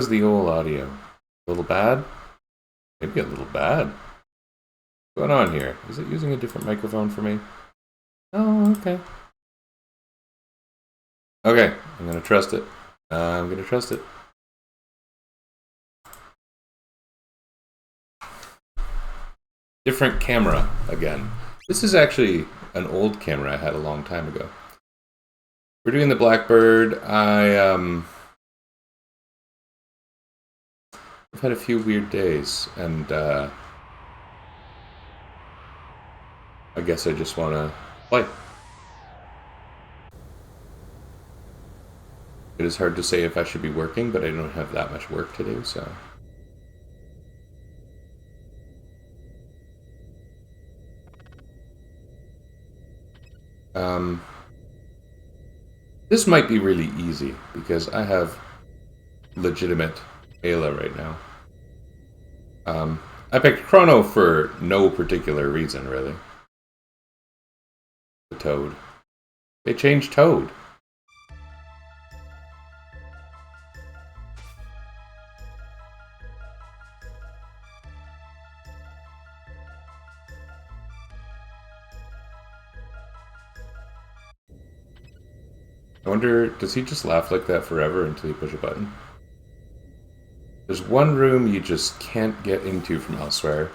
How's the whole audio? A little bad? Maybe a little bad. What's going on here? Is it using a different microphone for me? Oh, okay. Okay, I'm gonna trust it. I'm gonna trust it. Different camera again. This is actually an old camera I had a long time ago. We're doing the Blackbird. I've had a few weird days, and I guess I just want to play. It is hard to say if I should be working, but I don't have that much work to do, so. This might be really easy, because I have legitimate Ayla right now. I picked Chrono for no particular reason, really. The Toad. They changed Toad. I wonder, does he just laugh like that forever until you push a button? There's one room you just can't get into from elsewhere.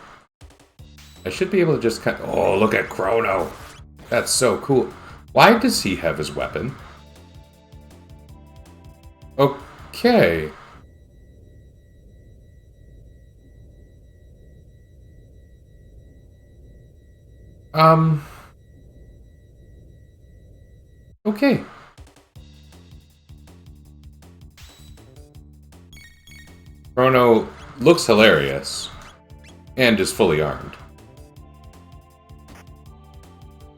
I should be able to just kind of... Oh, look at Chrono! That's so cool. Why does he have his weapon? Okay. Okay. Chrono looks hilarious, and is fully armed.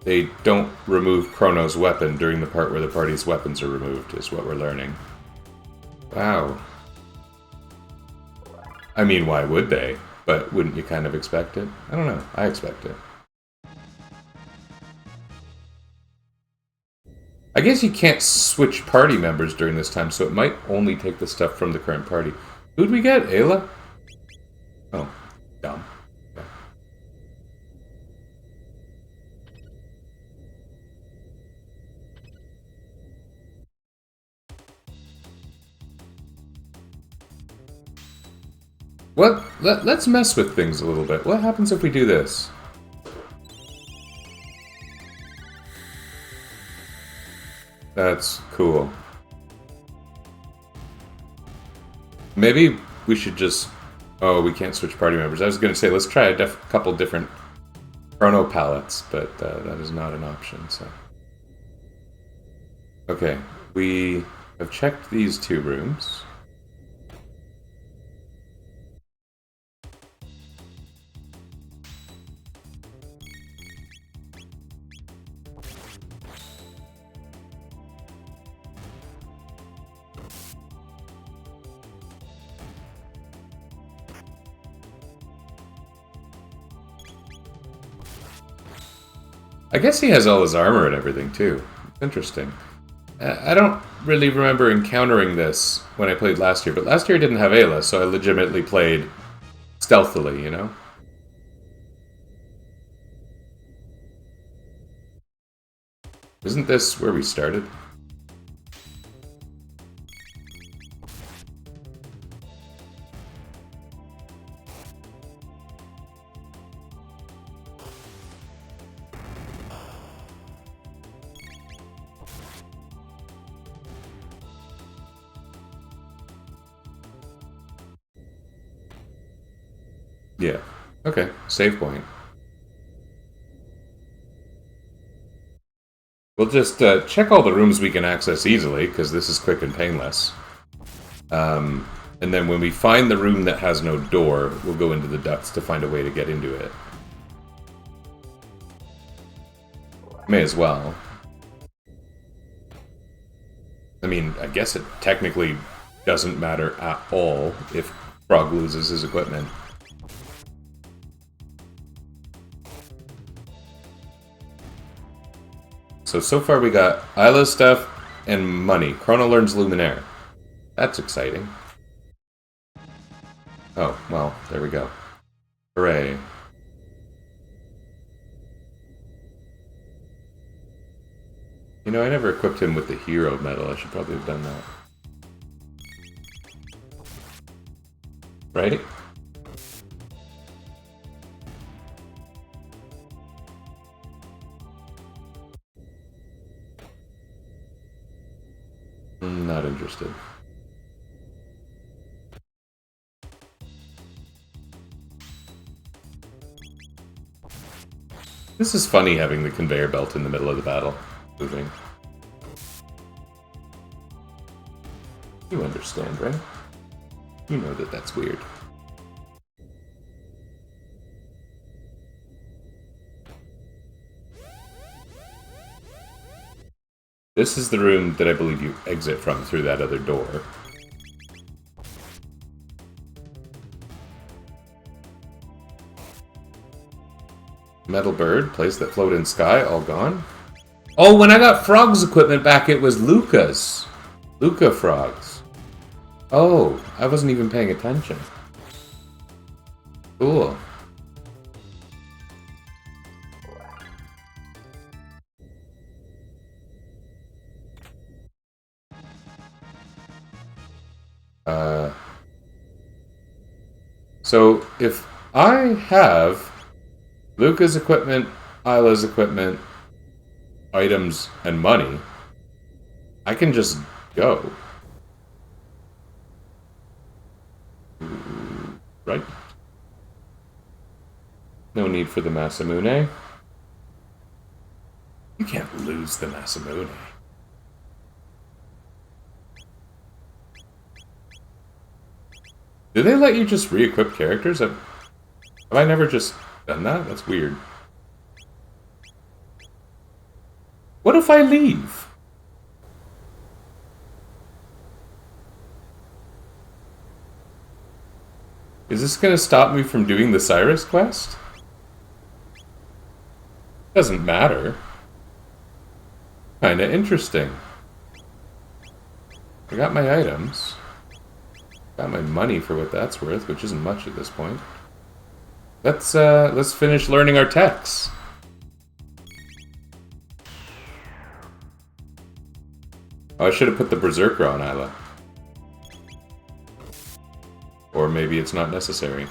They don't remove Chrono's weapon during the part where the party's weapons are removed, is what we're learning. Wow. I mean, why would they? But wouldn't you kind of expect it? I don't know. I expect it. I guess you can't switch party members during this time, so it might only take the stuff from the current party. Who'd we get? Ayla? Oh, dumb. Okay. Let's mess with things a little bit. What happens if we do this? That's cool. Maybe we should just... Oh, we can't switch party members. I was going to say, let's try a couple different Chrono palettes, but that is not an option, so... Okay, we have checked these two rooms. I guess he has all his armor and everything, too. Interesting. I don't really remember encountering this when I played last year, but last year I didn't have Ayla, so I legitimately played stealthily, you know? Isn't this where we started? Yeah. Okay, save point. We'll just check all the rooms we can access easily, because this is quick and painless. And then when we find the room that has no door, we'll go into the ducts to find a way to get into it. May as well. I mean, I guess it technically doesn't matter at all if Frog loses his equipment. So far we got Isla's stuff and money. Chrono learns Luminaire. That's exciting. Oh, well, there we go. Hooray. You know, I never equipped him with the hero medal. I should probably have done that. Right? Not interested. This is funny having the conveyor belt in the middle of the battle. Moving. You understand, right? You know that that's weird. This is the room that I believe you exit from through that other door. Metal bird, place that float in sky, all gone. Oh, when I got Frog's equipment back, it was Luca's. Luca frogs. Oh, I wasn't even paying attention. Cool. So if I have Luca's equipment, Isla's equipment, items, and money, I can just go. Right? No need for the Masamune. You can't lose the Masamune. Do they let you just re-equip characters? Have I never just done that? That's weird. What if I leave? Is this gonna stop me from doing the Cyrus quest? Doesn't matter. Kinda interesting. I got my items. Got my money for what that's worth, which isn't much at this point. Let's finish learning our techs. Oh, I should have put the Berserker on Isla. Or maybe it's not necessary.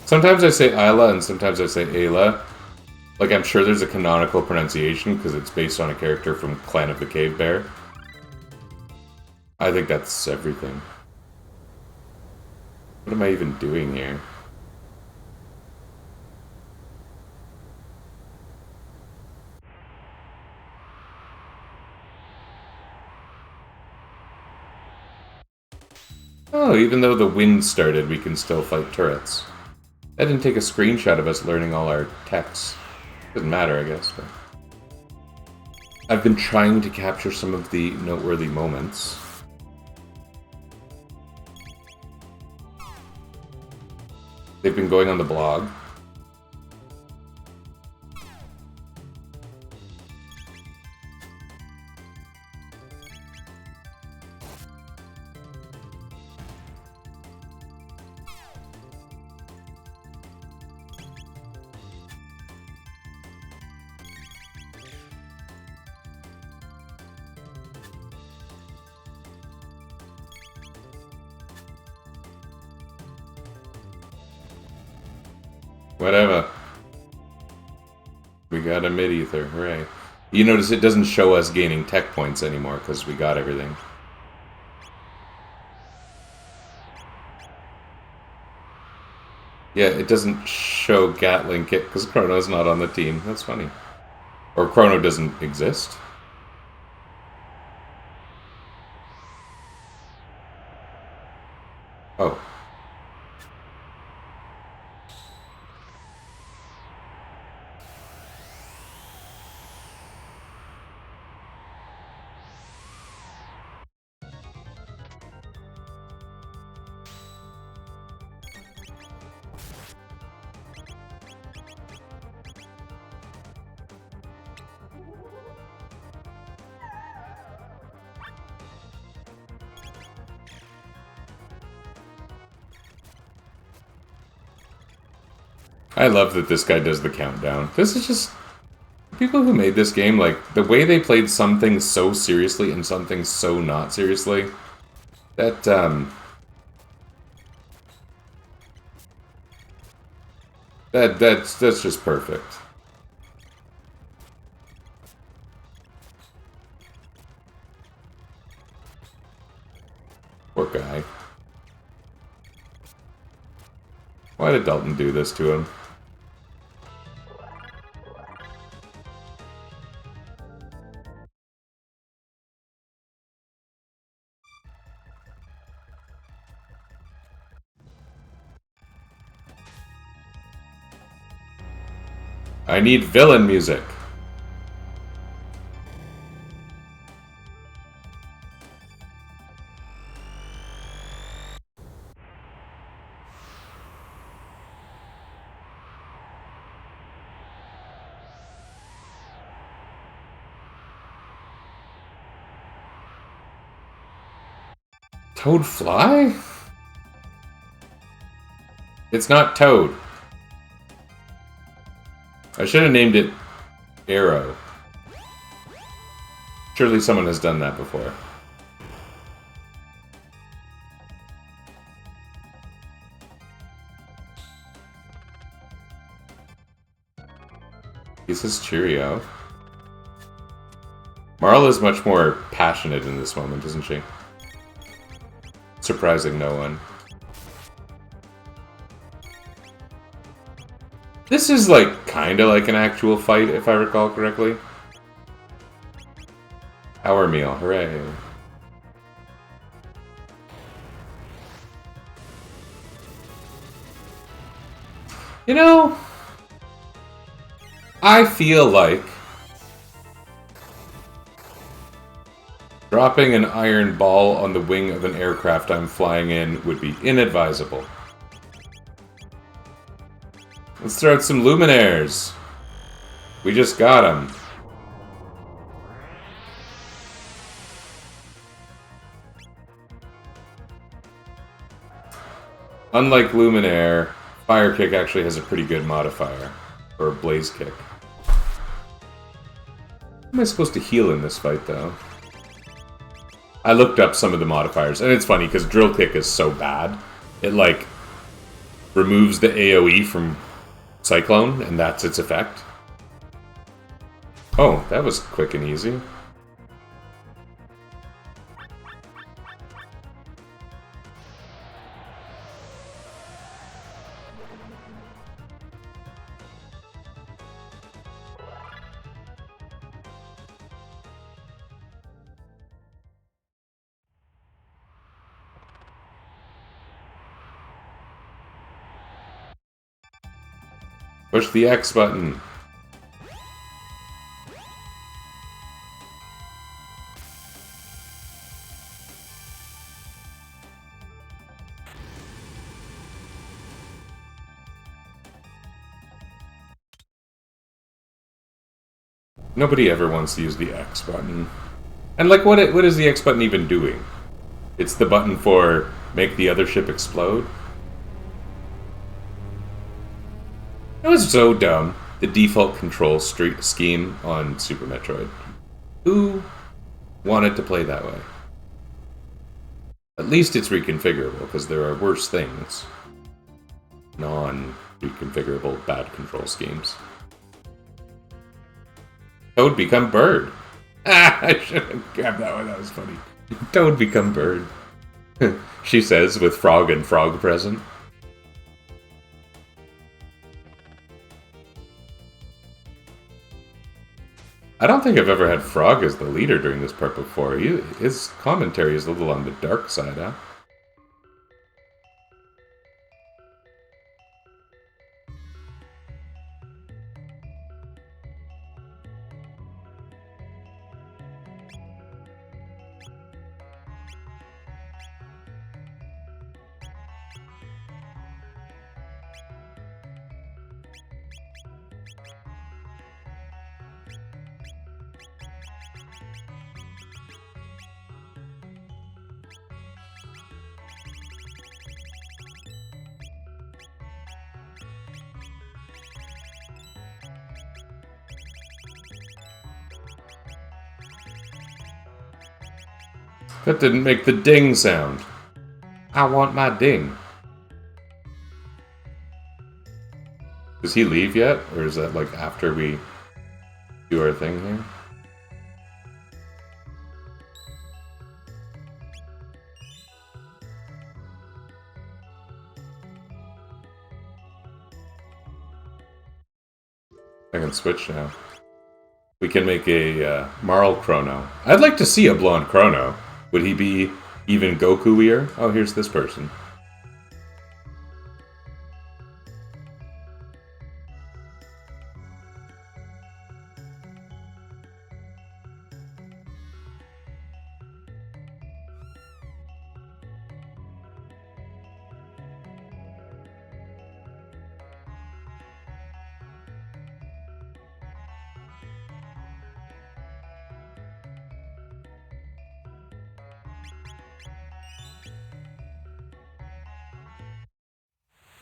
Sometimes I say Isla and sometimes I say Ayla. Like, I'm sure there's a canonical pronunciation because it's based on a character from Clan of the Cave Bear. I think that's everything. What am I even doing here? Oh, even though the wind started, we can still fight turrets. I didn't take a screenshot of us learning all our techs. Doesn't matter, I guess, but... I've been trying to capture some of the noteworthy moments. They've been going on the blog. Whatever. We got a mid-ether, hooray. You notice it doesn't show us gaining tech points anymore because we got everything. Yeah, it doesn't show Gatling Kit because Chrono's not on the team. That's funny. Or Chrono doesn't exist. Oh. I love that this guy does the countdown. This is just... People who made this game, like, the way they played some things so seriously and some things so not seriously, that's just perfect. Poor guy. Why did Dalton do this to him? I need villain music. Toad fly? It's not Toad. I should have named it Arrow. Surely someone has done that before. He says Cheerio. Marla is much more passionate in this moment, isn't she? Surprising no one. This is like kinda like an actual fight, if I recall correctly. Hour meal, hooray. You know, I feel like dropping an iron ball on the wing of an aircraft I'm flying in would be inadvisable. Let's throw out some luminaires. We just got them. Unlike Luminaire, Fire Kick actually has a pretty good modifier. Or Blaze Kick. How am I supposed to heal in this fight, though? I looked up some of the modifiers, and it's funny, because Drill Kick is so bad. It, like, removes the AoE from Cyclone, and that's its effect. Oh, that was quick and easy. Push the X button. Nobody ever wants to use the X button. And like, what is the X button even doing? It's the button for make the other ship explode? It was so dumb. The default control scheme on Super Metroid. Who wanted to play that way? At least it's reconfigurable, because there are worse things. Non-reconfigurable bad control schemes. Toad become bird. Ah, I should have grabbed that one. That was funny. Toad become bird. She says, with Frog and Frog present. I don't think I've ever had Frog as the leader during this part before. His commentary is a little on the dark side, huh? That didn't make the ding sound. I want my ding. Does he leave yet? Or is that like after we do our thing here? I can switch now. We can make a Marl Chrono. I'd like to see a blonde Chrono. Would he be even Goku-ier? Oh, here's this person.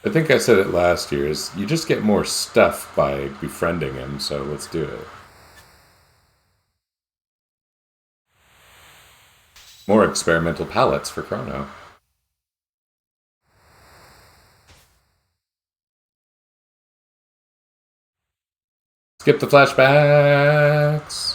I think I said it last year, is you just get more stuff by befriending him, so let's do it. More experimental palettes for Chrono. Skip the flashbacks!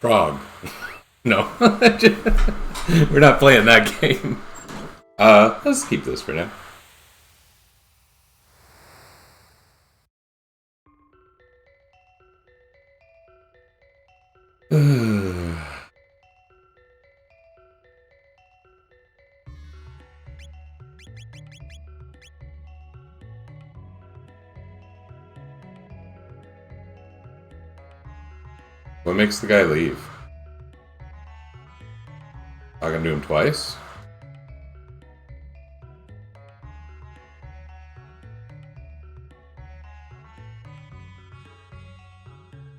Frog. No. We're not playing that game. Let's keep this for now. What makes the guy leave? Talking to him twice?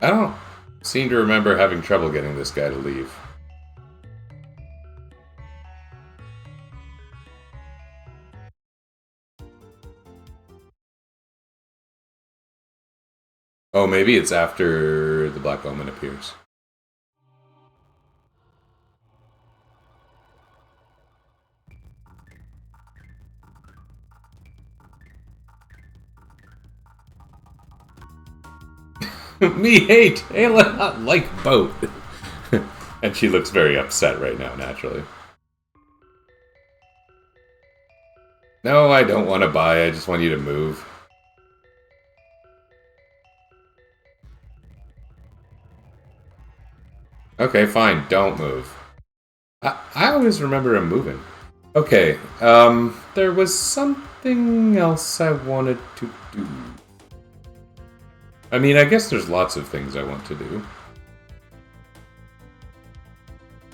I don't seem to remember having trouble getting this guy to leave. Oh, maybe it's after the Black Omen appears. Me hate! Ayla not like boat! And she looks very upset right now, naturally. No, I don't want to buy, I just want you to move. Okay, fine, don't move. I always remember him moving. Okay, there was something else I wanted to do. I mean, I guess there's lots of things I want to do.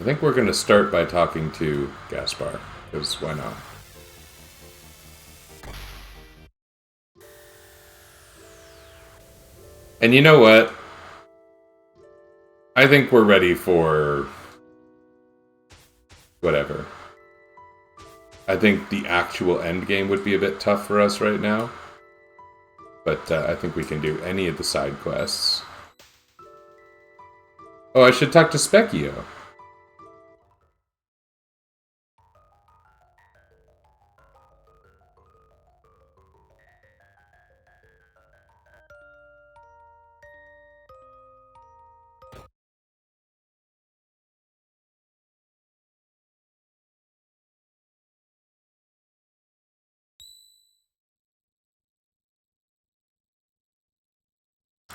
I think we're going to start by talking to Gaspar, because why not? And you know what? I think we're ready for whatever. I think the actual end game would be a bit tough for us right now. But I think we can do any of the side quests. Oh, I should talk to Specchio.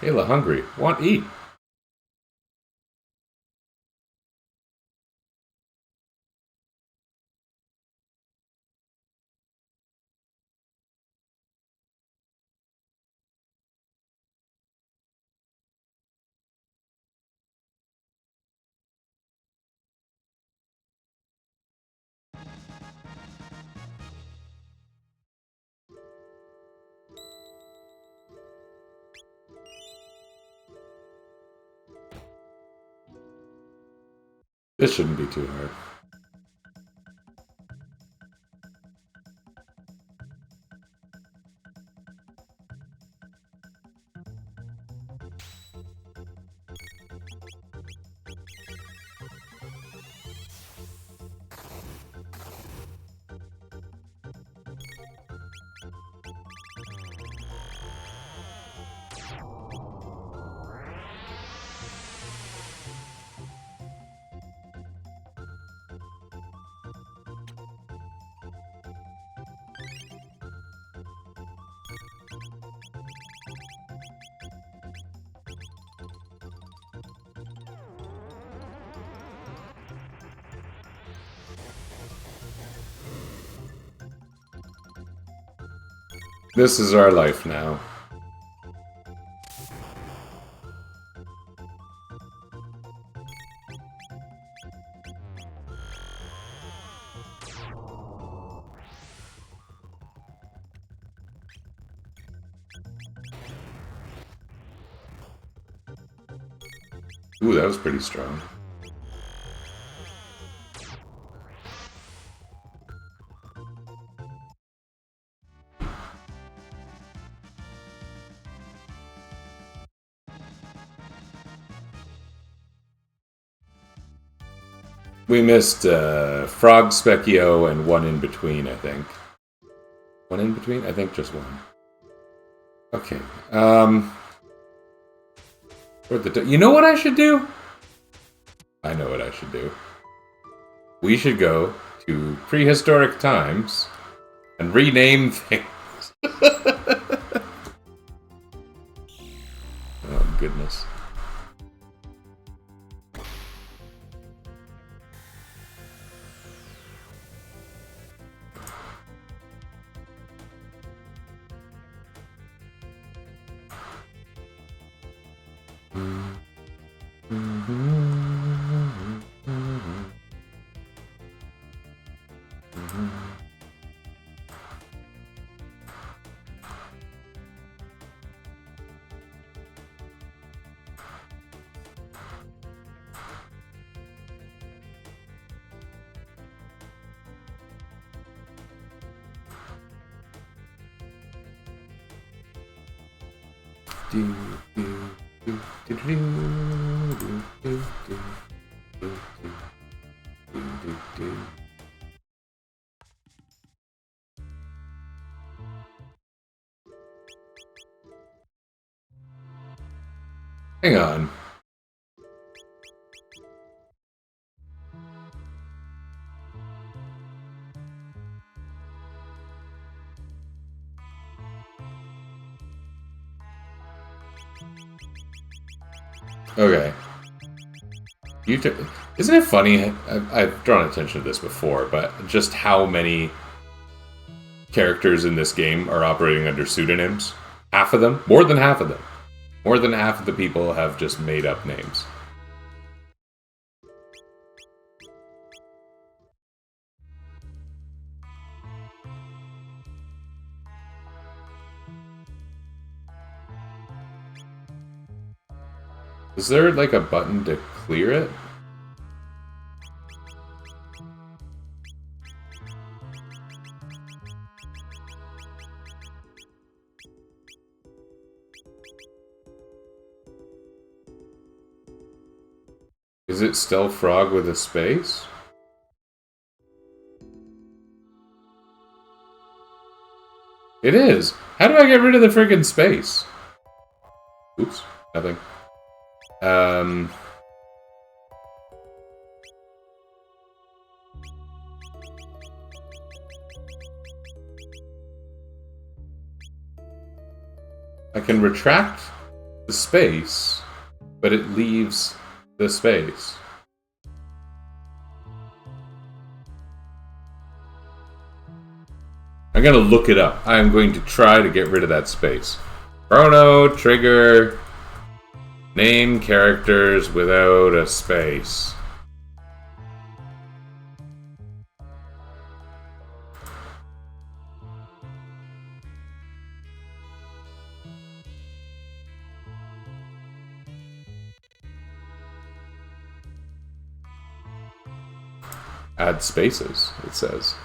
Ayla hungry. Want eat. This shouldn't be too hard. This is our life now. Ooh, that was pretty strong. We missed Frog Specchio and one in between, I think. One in between? I think just one. Okay. You know what I should do? I know what I should do. We should go to prehistoric times and rename things. Oh, goodness. Hang on. Okay. Isn't it funny? I've drawn attention to this before, but just how many characters in this game are operating under pseudonyms? Half of them? More than half of them. More than half of the people have just made up names. Is there like a button to clear it? Is it still frog with a space? It is. How do I get rid of the friggin' space? Oops, nothing. I can retract the space, but it leaves the space. I'm gonna look it up. I'm going to try to get rid of that space. Chrono trigger name characters without a space. Add spaces, it says.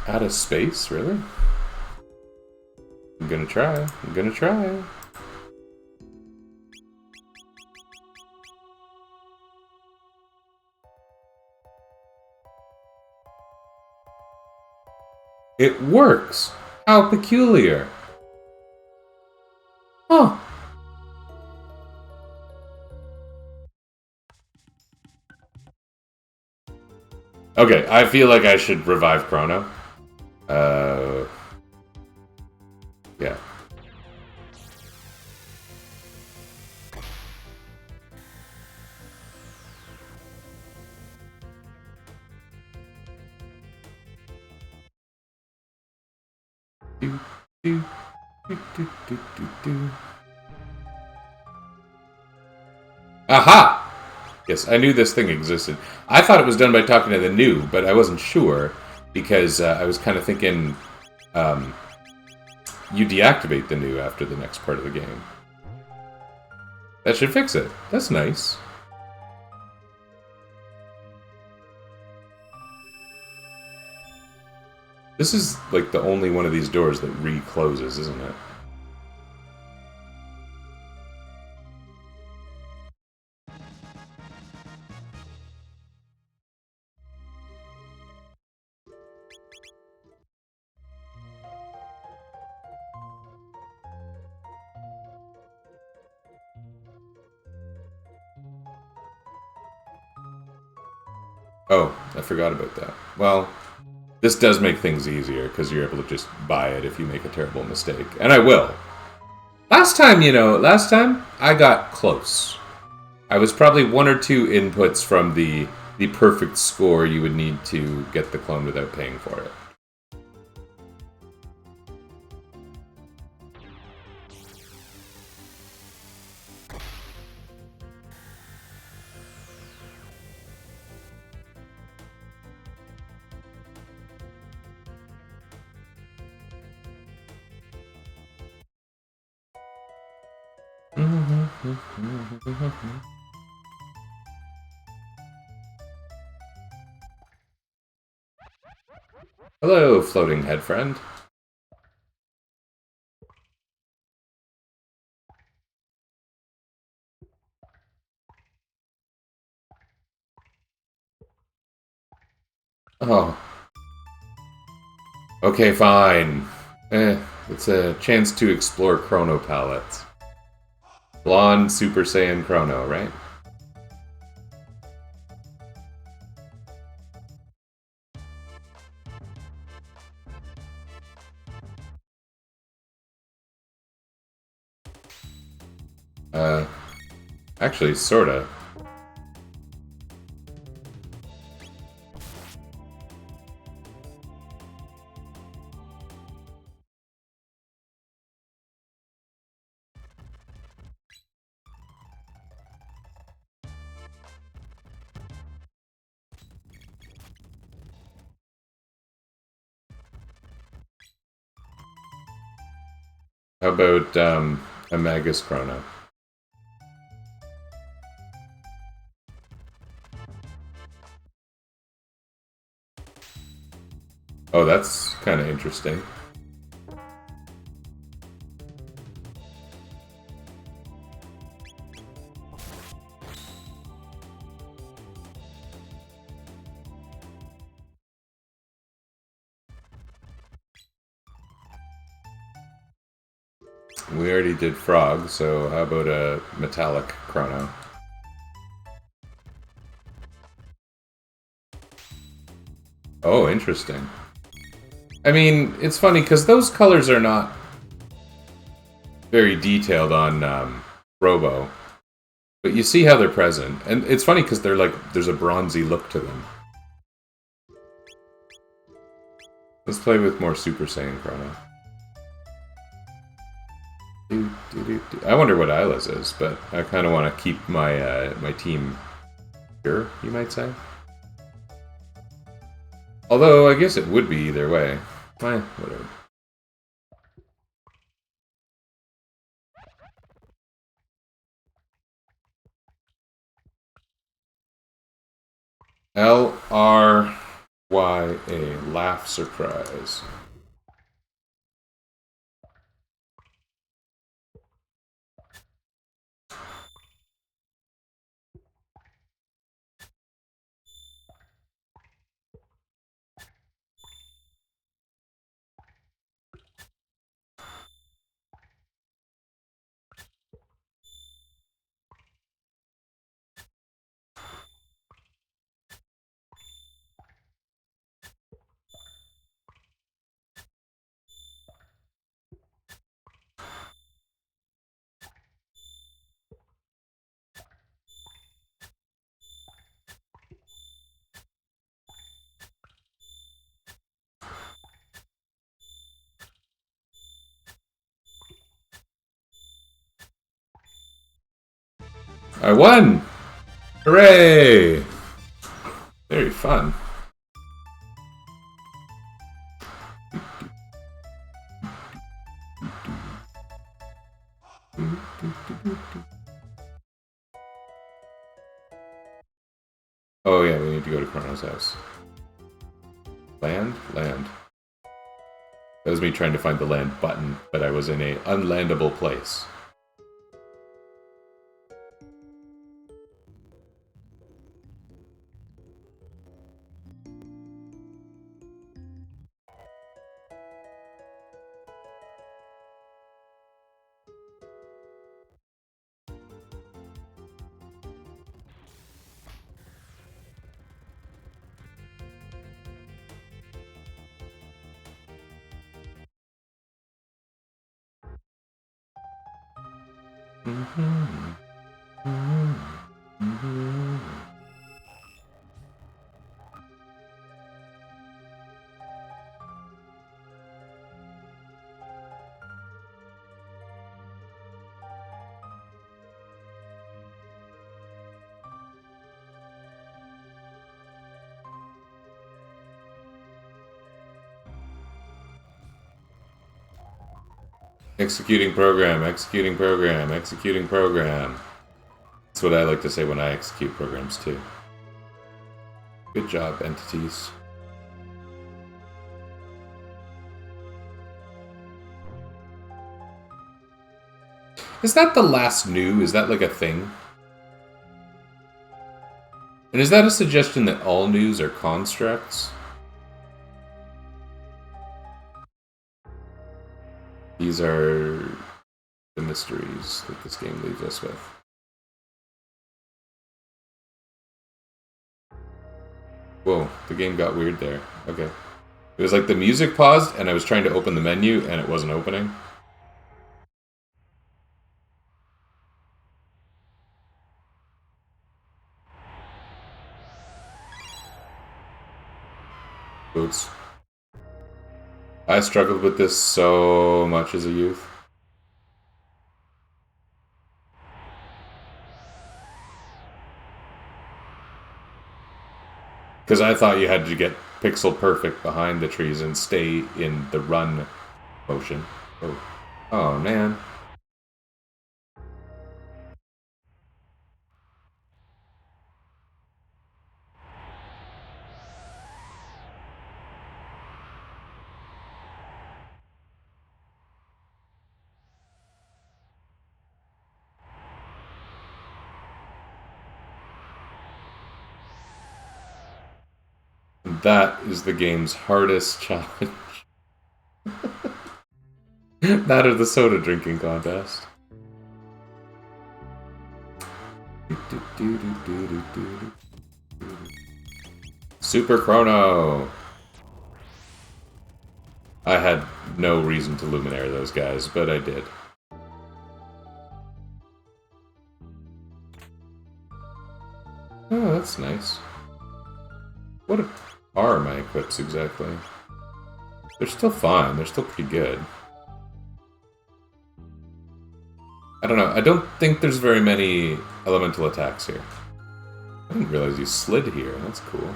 Add a space, really? I'm gonna try. I'm gonna try. It works! How peculiar! Huh. Okay, I feel like I should revive Chrono. Yeah. Do, do, do, do, do, do, do. Aha! Yes, I knew this thing existed. I thought it was done by talking to the new, but I wasn't sure because I was kind of thinking you deactivate the new after the next part of the game. That should fix it. That's nice. This is like the only one of these doors that recloses, isn't it? Oh, I forgot about that. Well, this does make things easier because you're able to just buy it if you make a terrible mistake. And I will. Last time, I got close. I was probably one or two inputs from the perfect score you would need to get the clone without paying for it. Hello, floating head friend. Oh. Okay, fine. It's a chance to explore Chrono palettes. Blonde Super Saiyan Chrono, right? Actually, sorta. How about, a Magus Chrono? Oh, that's kind of interesting. We already did frog, so how about a metallic chrono? Oh, interesting. I mean, it's funny because those colors are not very detailed on Robo, but you see how they're present, and it's funny because they're like there's a bronzy look to them. Let's play with more Super Saiyan Chrono. I wonder what Isla's is, but I kind of want to keep my my team pure, you might say. Although I guess it would be either way. Whatever. LRYA, laugh surprise. I won! Hooray! Very fun. Oh yeah, we need to go to Chrono's house. Land? Land. That was me trying to find the land button, but I was in a unlandable place. Executing program, executing program, executing program. That's what I like to say when I execute programs too. Good job, entities. Is that the last new? Is that like a thing? And is that a suggestion that all news are constructs? These are the mysteries that this game leaves us with. Whoa, the game got weird there. Okay. It was like the music paused and I was trying to open the menu and it wasn't opening. Oops. I struggled with this so much as a youth. Because I thought you had to get pixel perfect behind the trees and stay in the run motion. Oh man. that is the game's hardest challenge. That or the soda drinking contest. Super Chrono! I had no reason to Luminaire those guys, but I did. Oh, that's nice. What are my equips exactly? They're still fine, they're still pretty good. I don't know, I don't think there's very many elemental attacks here. I didn't realize you slid here, that's cool.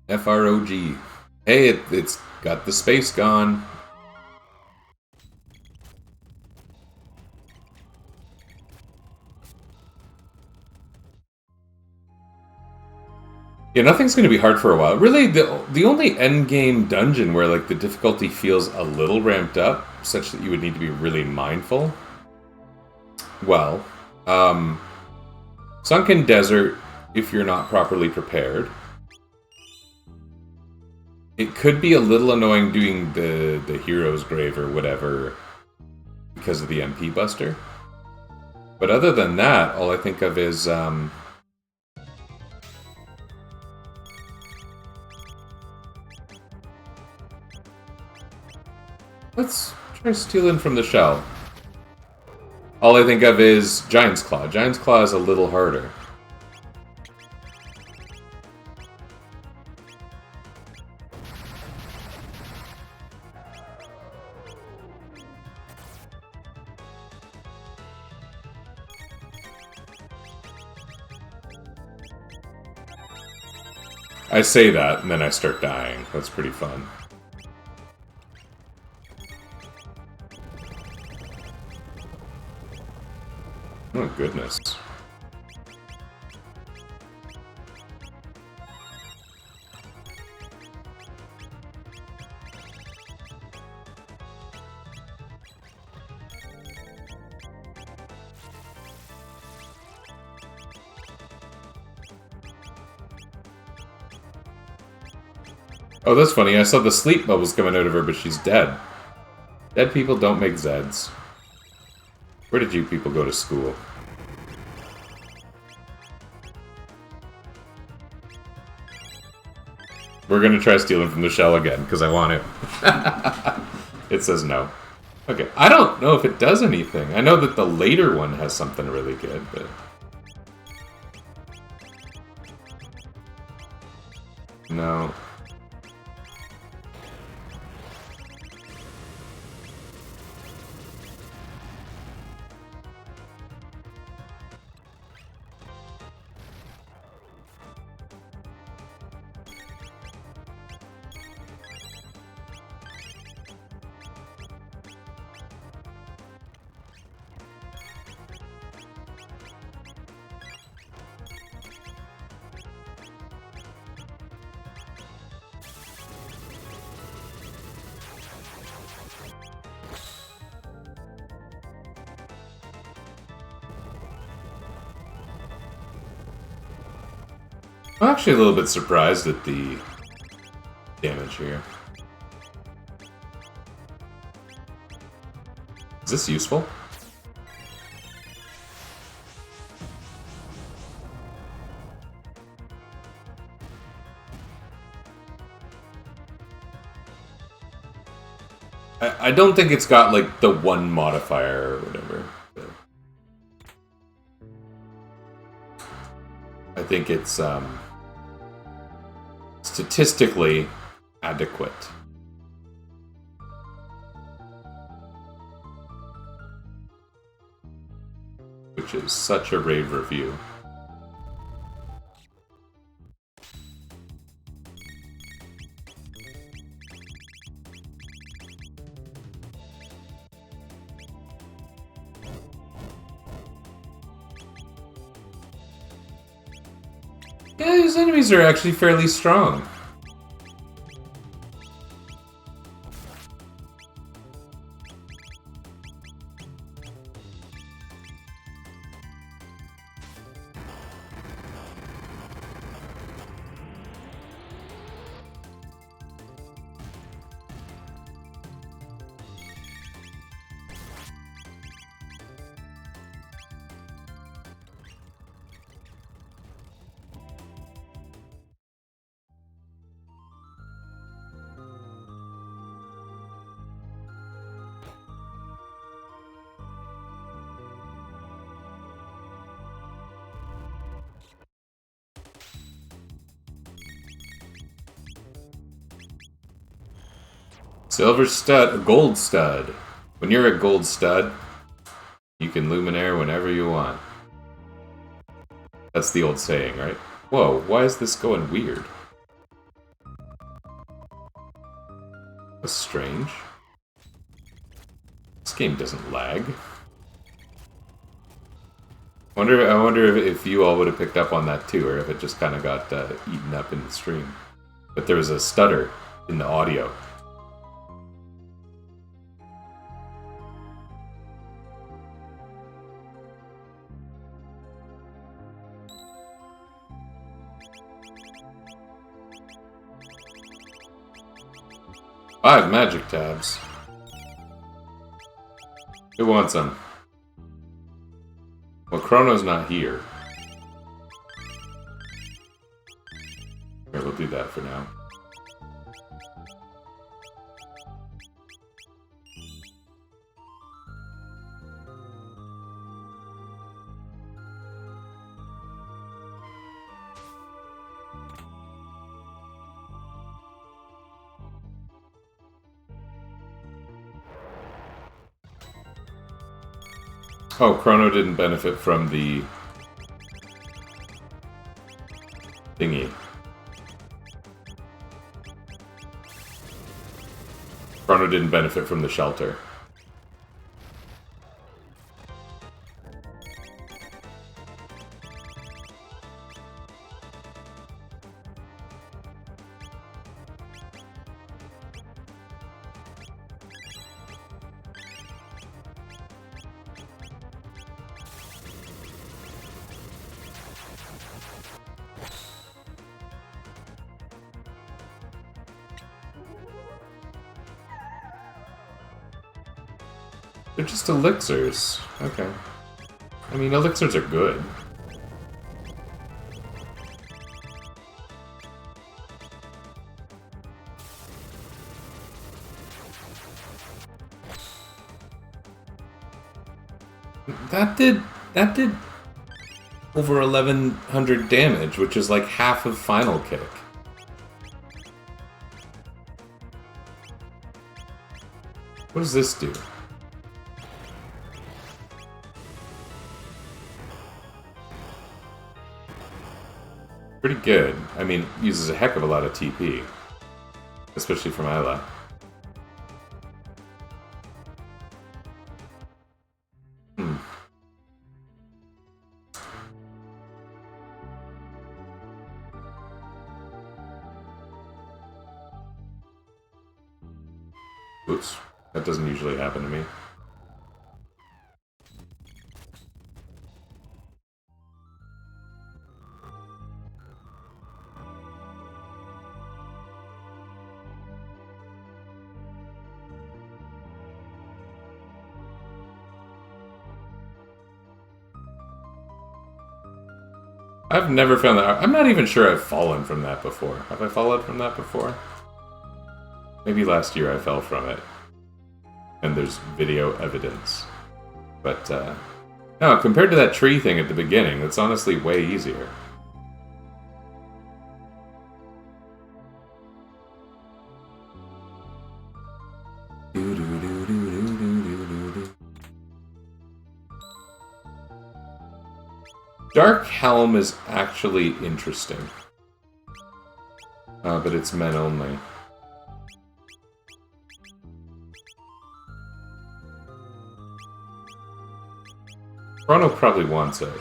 FROG. Hey, it's got the space gone. Yeah, nothing's going to be hard for a while. Really, the only endgame dungeon where like the difficulty feels a little ramped up, such that you would need to be really mindful. Well, Sunken Desert, if you're not properly prepared. It could be a little annoying doing the Hero's Grave or whatever because of the MP Buster. But other than that, all I think of is... let's try stealing from the shell. All I think of is Giant's Claw. Giant's Claw is a little harder. I say that, and then I start dying. That's pretty fun. Oh, goodness. Oh, that's funny. I saw the sleep bubbles coming out of her, but she's dead. Dead people don't make Zeds. Where did you people go to school? We're gonna try stealing from the shell again, because I want to. It says no. Okay, I don't know if it does anything. I know that the later one has something really good, but... no. I'm actually a little bit surprised at the damage here. Is this useful? I don't think it's got, like, the one modifier or whatever. But I think it's, statistically adequate. which is such a rave review. Yeah, his enemies are actually fairly strong. Silver stud, a gold stud. When you're a gold stud, you can Luminaire whenever you want. That's the old saying, right? Whoa, why is this going weird? That's strange. This game doesn't lag. I wonder if you all would have picked up on that too, or if it just kind of got eaten up in the stream. But there was a stutter in the audio. Five magic tabs. Who wants them? Well, Chrono's not here. Here, we'll do that for now. Oh, Chrono didn't benefit from the thingy. Chrono didn't benefit from the shelter. They're just elixirs. Okay. I mean, elixirs are good. That did over 1100 damage, which is like half of Final Kick. What does this do? Pretty good. I mean, uses a heck of a lot of TP. Especially from Isla. Oops. That doesn't usually happen to me. I've never found that. I'm not even sure I've fallen from that before. Have I fallen from that before? Maybe last year I fell from it. And there's video evidence. But, no, compared to that tree thing at the beginning, it's honestly way easier. Dark Helm is actually interesting. But it's men only. Chrono probably wants it.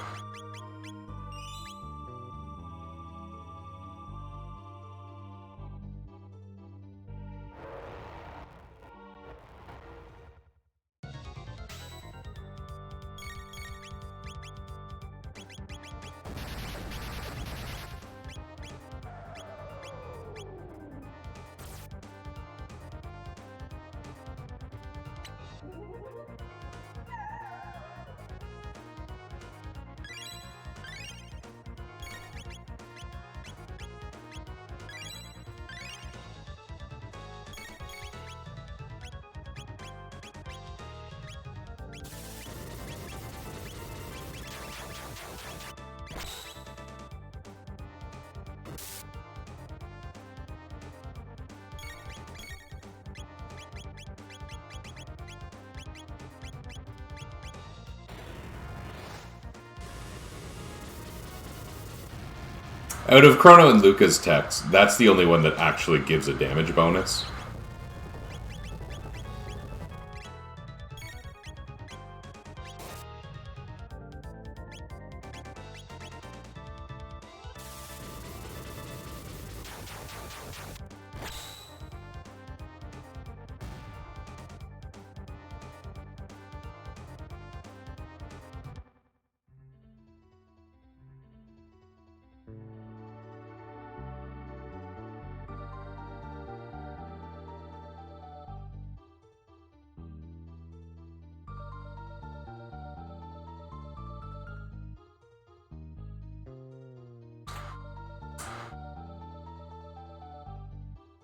Out of Chrono and Luca's techs, that's the only one that actually gives a damage bonus.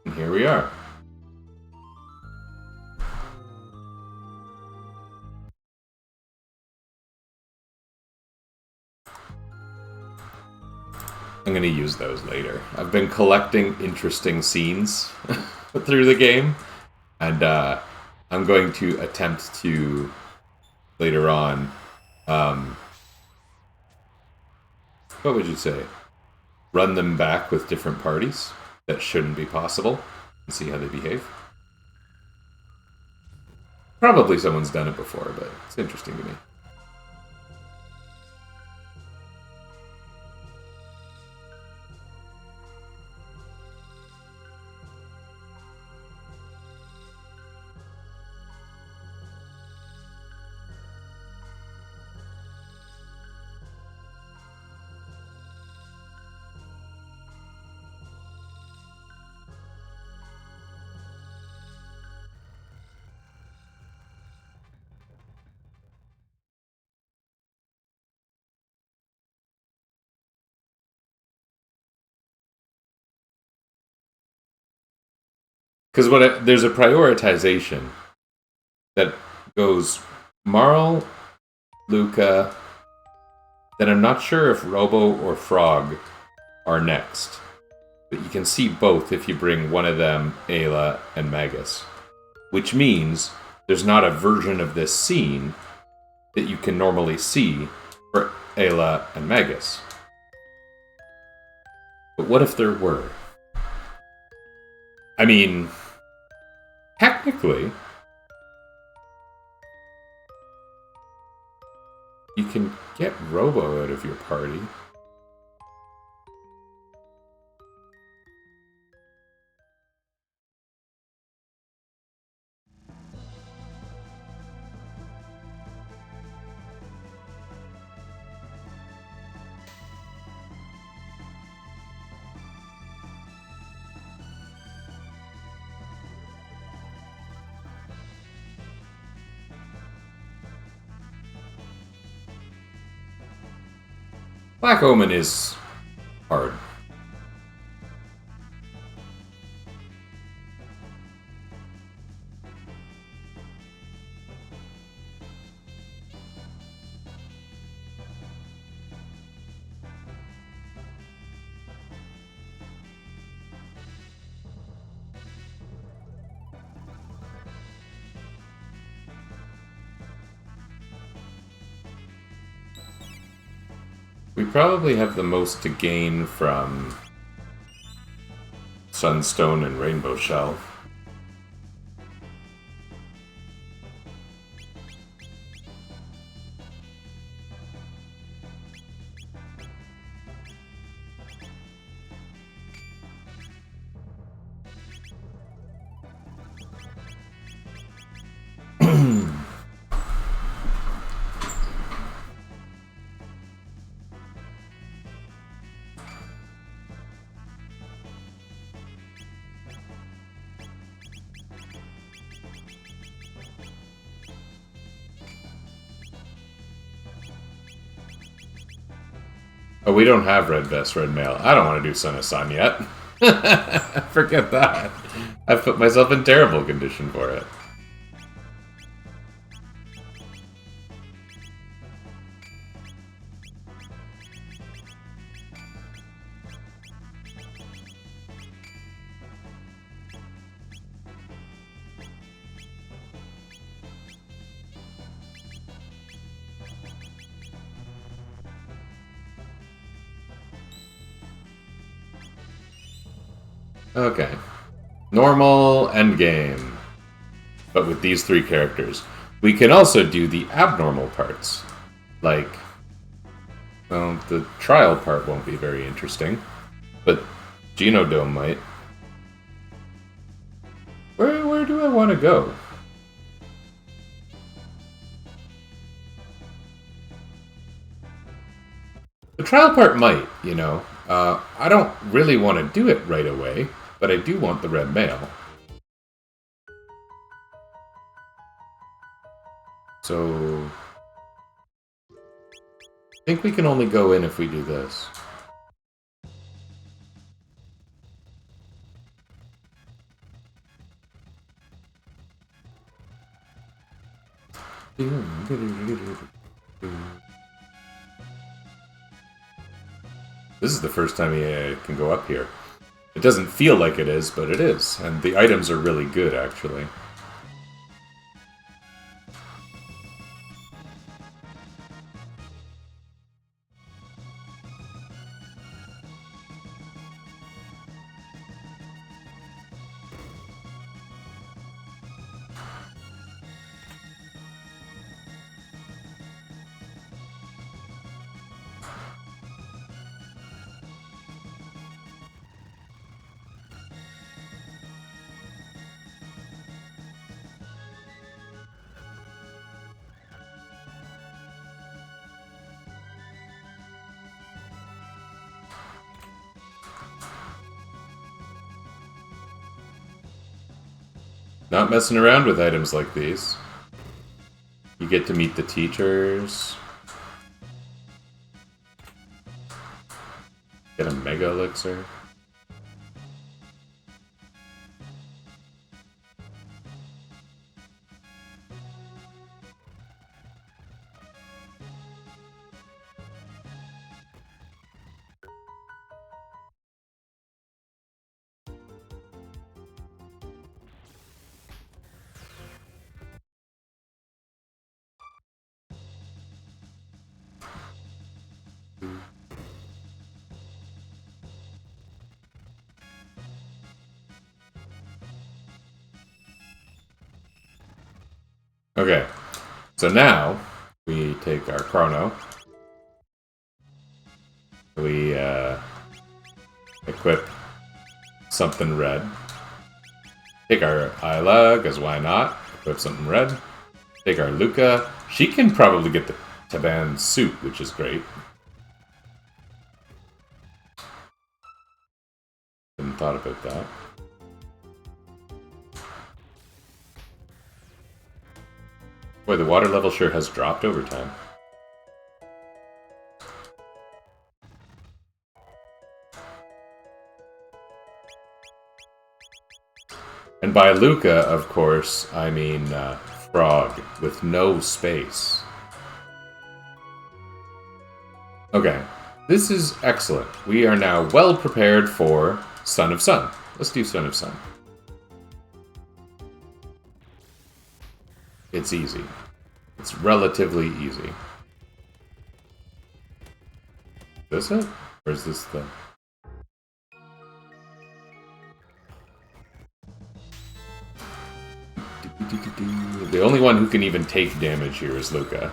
And here we are. I'm going to use those later. I've been collecting interesting scenes through the game, and I'm going to attempt to, later on, what would you say? Run them back with different parties that shouldn't be possible, and see how they behave. Probably someone's done it before, but it's interesting to me. Because there's a prioritization that goes Marl, Luca, then I'm not sure if Robo or Frog are next. But you can see both if you bring one of them, Ayla, and Magus. Which means there's not a version of this scene that you can normally see for Ayla and Magus. But what if there were? I mean, technically, you can get Robo out of your party. Black Omen is hard. We probably have the most to gain from Sunstone and Rainbow Shell. Oh, we don't have Red Vest, Red Mail. I don't want to do Son of Sun yet. Forget that. I've put myself in terrible condition for it. Okay. Normal endgame. But with these three characters. We can also do the abnormal parts. Like, well, the trial part won't be very interesting. But Genodome might. Where do I want to go? The trial part might, you know. I don't really want to do it right away, but I do want the red mail. So I think we can only go in if we do this. This is the first time he can go up here. It doesn't feel like it is, but it is. And the items are really good, actually. Not messing around with items like these. You get to meet the teachers. Get a Mega Elixir. Okay, so now we take our Chrono. We equip something red. Take our Isla, because why not? Equip something red. Take our Luca. She can probably get the Taban suit, which is great. Hadn't thought about that. Boy, the water level sure has dropped over time. And by Luca, of course, I mean frog with no space. Okay, this is excellent. We are now well prepared for Son of Sun. Let's do Son of Sun. It's easy. It's relatively easy. Is this it? Or is this the... The only one who can even take damage here is Luca.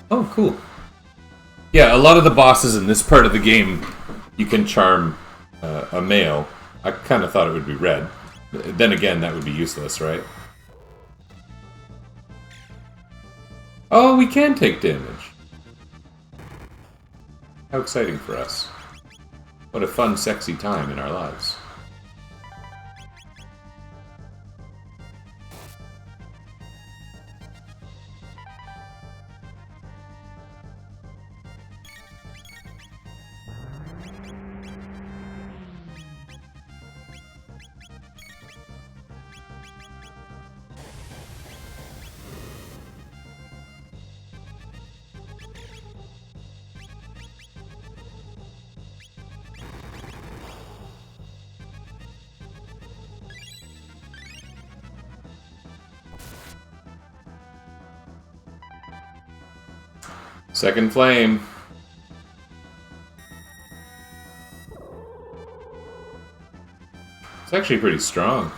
Oh, cool. Yeah, a lot of the bosses in this part of the game, you can charm a male. I kind of thought it would be red. Then again, that would be useless, right? Oh, we can take damage. How exciting for us. What a fun, sexy time in our lives. Second flame. It's actually pretty strong.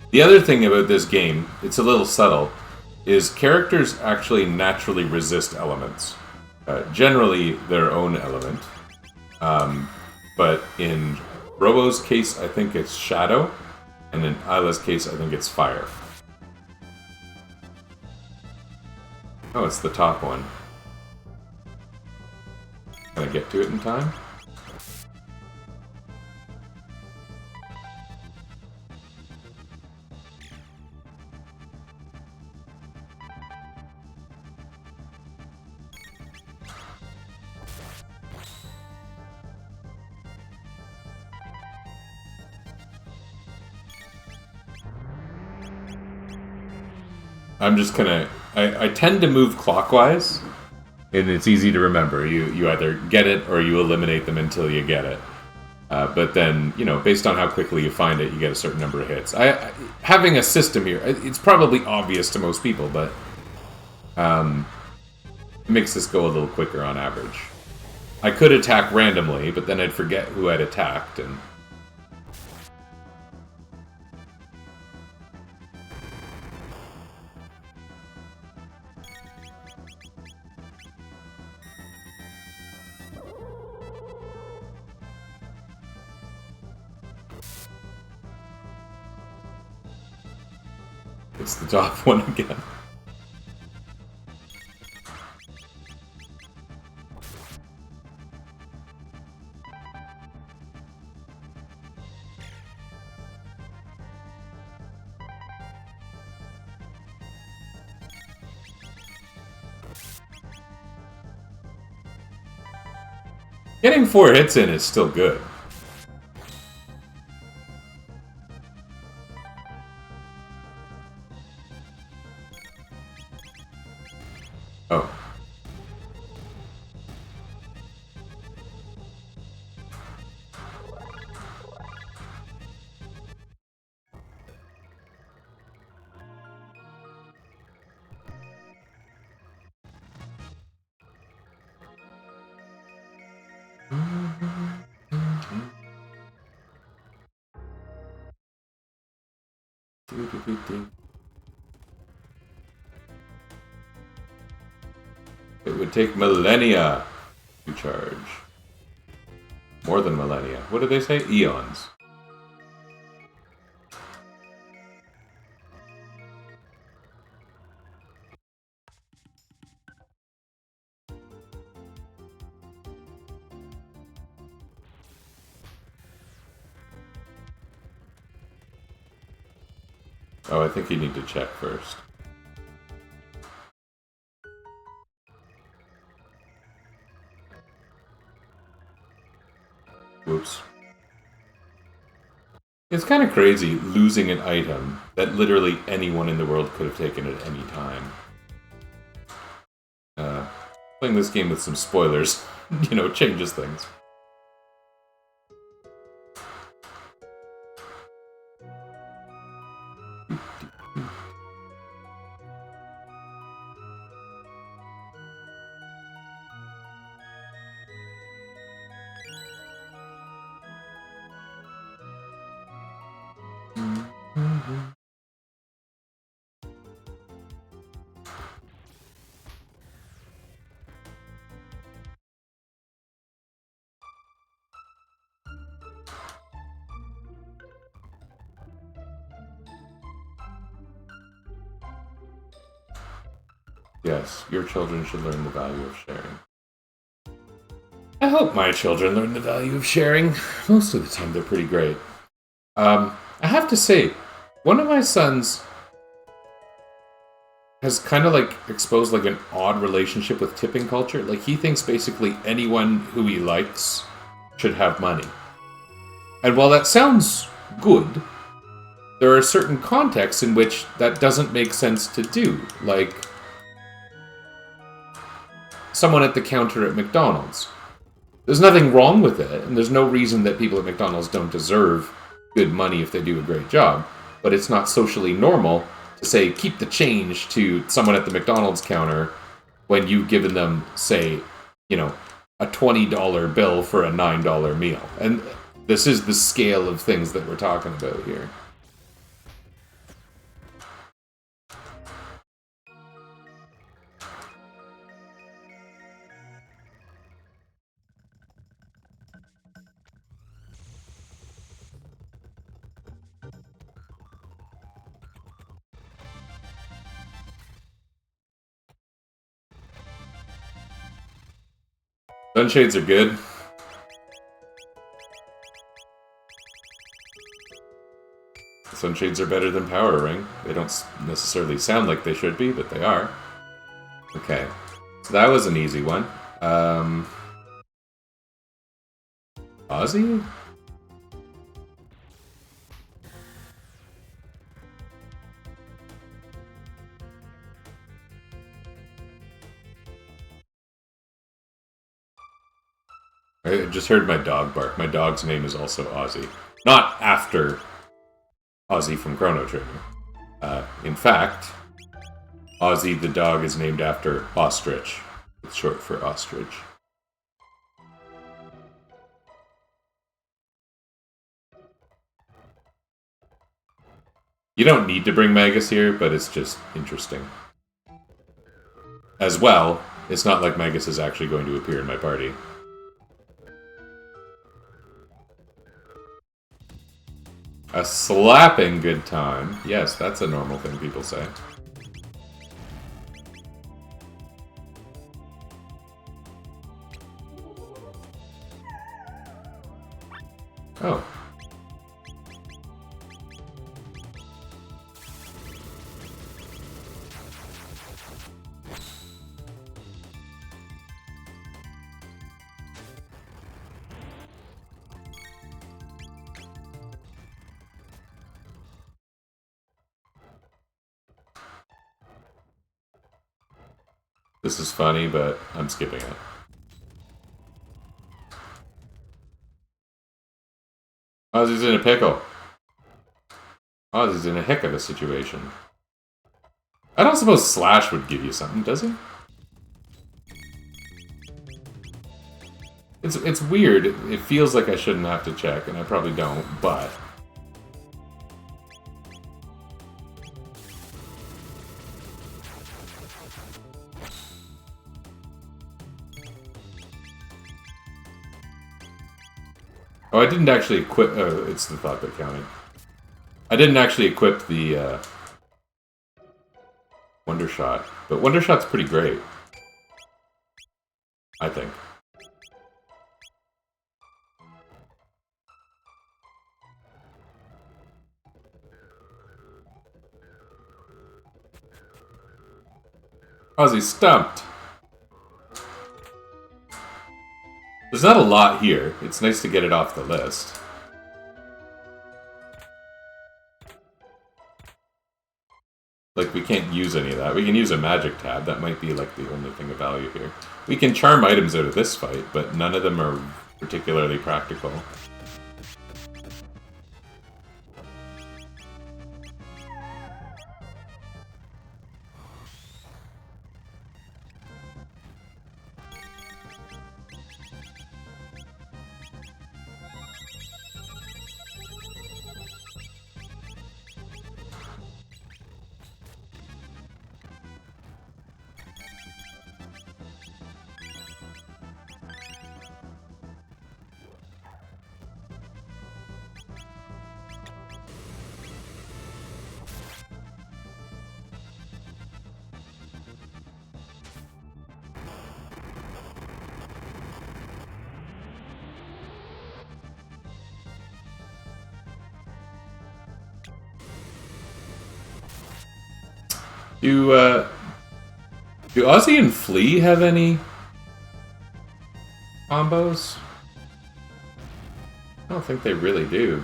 The other thing about this game, it's a little subtle, is characters actually naturally resist elements. Generally their own element. But in Robo's case, I think it's Shadow, and in Isla's case, I think it's Fire. Oh, it's the top one. Can I get to it in time? I'm just gonna... I tend to move clockwise, and it's easy to remember. You either get it or you eliminate them until you get it. But then, you know, based on how quickly you find it, you get a certain number of hits. Having a system here, it's probably obvious to most people, but it makes this go a little quicker on average. I could attack randomly, but then I'd forget who I'd attacked, and... It's the top one again. Getting 4 hits in is still good. Oh. It would take millennia to charge. More than millennia. What did they say? Eons. Oh, I think you need to check first. Whoops. It's kind of crazy losing an item that literally anyone in the world could have taken at any time. Playing this game with some spoilers, changes things. Yes, your children should learn the value of sharing. I hope my children learn the value of sharing. Most of the time, they're pretty great. I have to say, one of my sons has kind of exposed an odd relationship with tipping culture. He thinks basically anyone who he likes should have money. And while that sounds good, there are certain contexts in which that doesn't make sense to do. Someone at the counter at McDonald's. There's nothing wrong with it, and there's no reason that people at McDonald's don't deserve good money if they do a great job. But it's not socially normal to say, keep the change to someone at the McDonald's counter when you've given them, say, a $20 bill for a $9 meal. And this is the scale of things that we're talking about here. Sunshades are good. Sunshades are better than Power Ring. They don't necessarily sound like they should be, but they are. Okay. So that was an easy one. Ozzy? I just heard my dog bark. My dog's name is also Ozzy. Not after Ozzy from Chrono Trigger. In fact, Ozzy the dog is named after Ostrich. It's short for ostrich. You don't need to bring Magus here, but it's just interesting. As well, it's not like Magus is actually going to appear in my party. A slapping good time. Yes, that's a normal thing people say. Oh. This is funny, but I'm skipping it. Ozzy's in a pickle. Ozzy's in a heck of a situation. I don't suppose Slash would give you something, does he? It's weird. It feels like I shouldn't have to check, and I probably don't, but... Oh, I didn't actually equip... Oh, it's the thought that counted. I didn't actually equip the Wonder Shot. But Wonder Shot's pretty great. I think. Ozzy stumped. There's not a lot here. It's nice to get it off the list. Like, we can't use any of that. We can use a magic tab. That might be, like, the only thing of value here. We can charm items out of this fight, but none of them are particularly practical. Do Ozzy and Flea have any combos? I don't think they really do.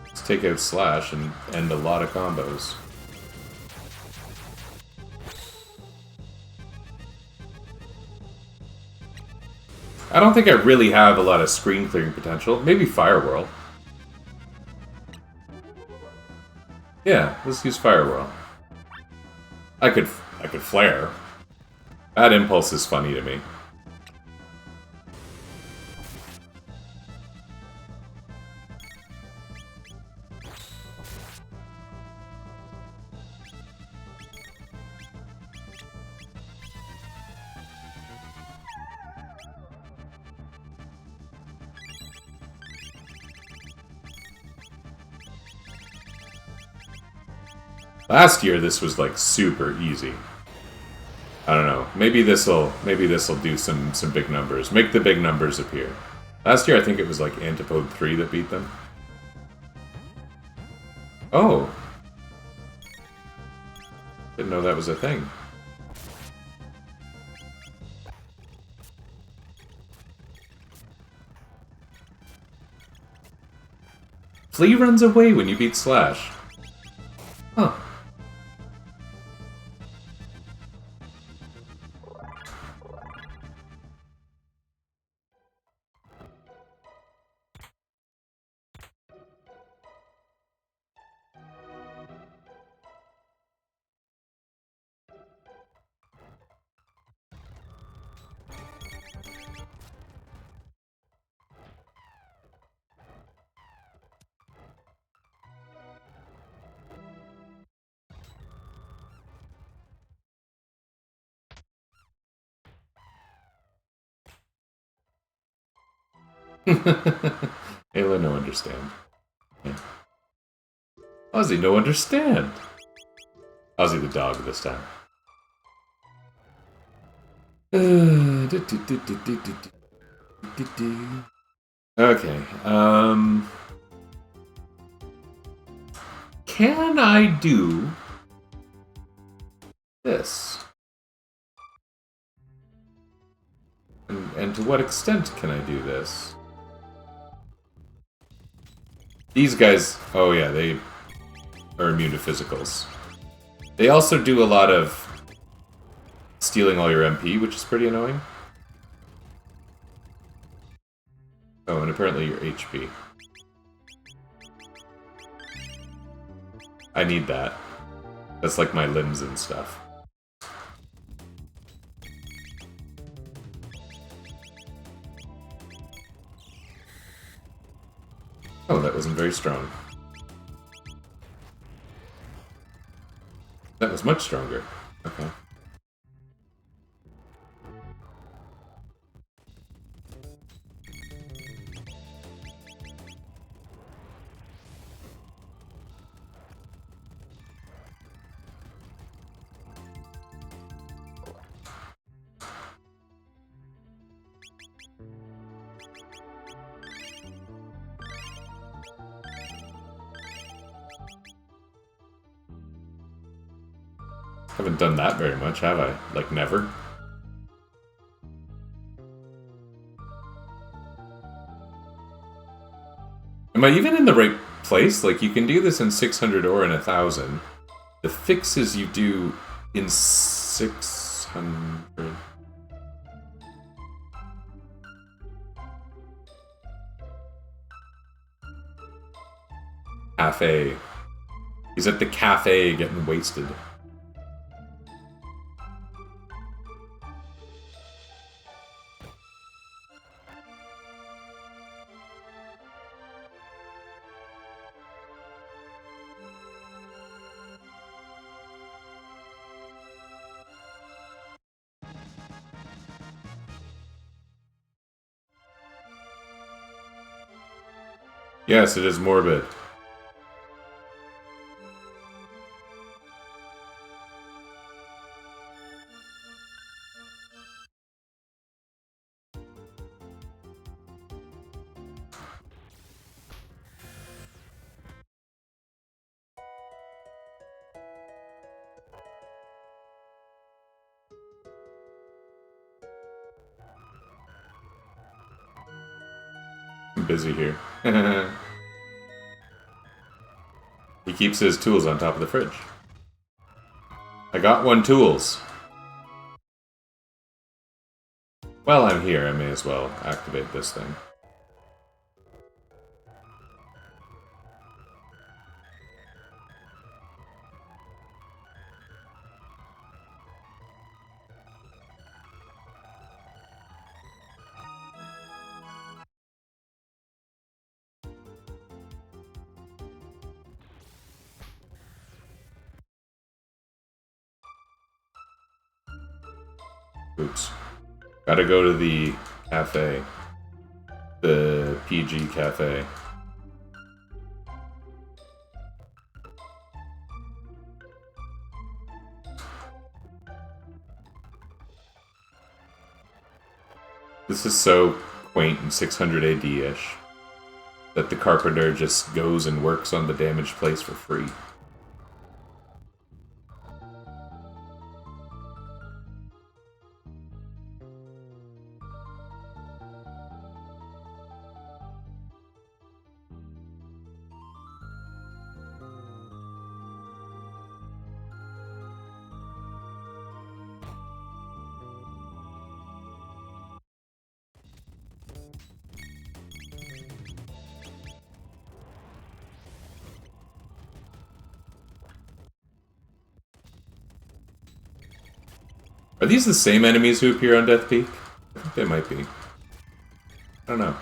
Let's take out Slash and end a lot of combos. I don't think I really have a lot of screen clearing potential. Maybe Firewhirl. Yeah, let's use Firewhirl. I could flare. That impulse is funny to me. Last year, this was like super easy. I don't know. Maybe this'll do some big numbers. Make the big numbers appear. Last year, I think it was like Antipode 3 that beat them. Oh, didn't know that was a thing. Flea runs away when you beat Slash. Huh. Ayla, no understand. Yeah. Ozzy, no understand. Ozzy the dog this time. Okay. Can I do this? And to what extent can I do this? These guys, oh yeah, they are immune to physicals. They also do a lot of stealing all your MP, which is pretty annoying. Oh, and apparently your HP. I need that. That's like my limbs and stuff. Oh, that wasn't very strong. That was much stronger. Okay. Haven't done that very much, have I? Like, never? Am I even in the right place? Like, you can do this in 600 or in 1000. The fixes you do in 600. Cafe. He's at the cafe getting wasted. Yes, it is morbid. I'm busy here. He keeps his tools on top of the fridge. I got one tools. While I'm here, I may as well activate this thing. Oops. Gotta go to the cafe. The PG cafe. This is so quaint and 600 AD-ish that the carpenter just goes and works on the damaged place for free. Are these the same enemies who appear on Death Peak? I think they might be. I don't know.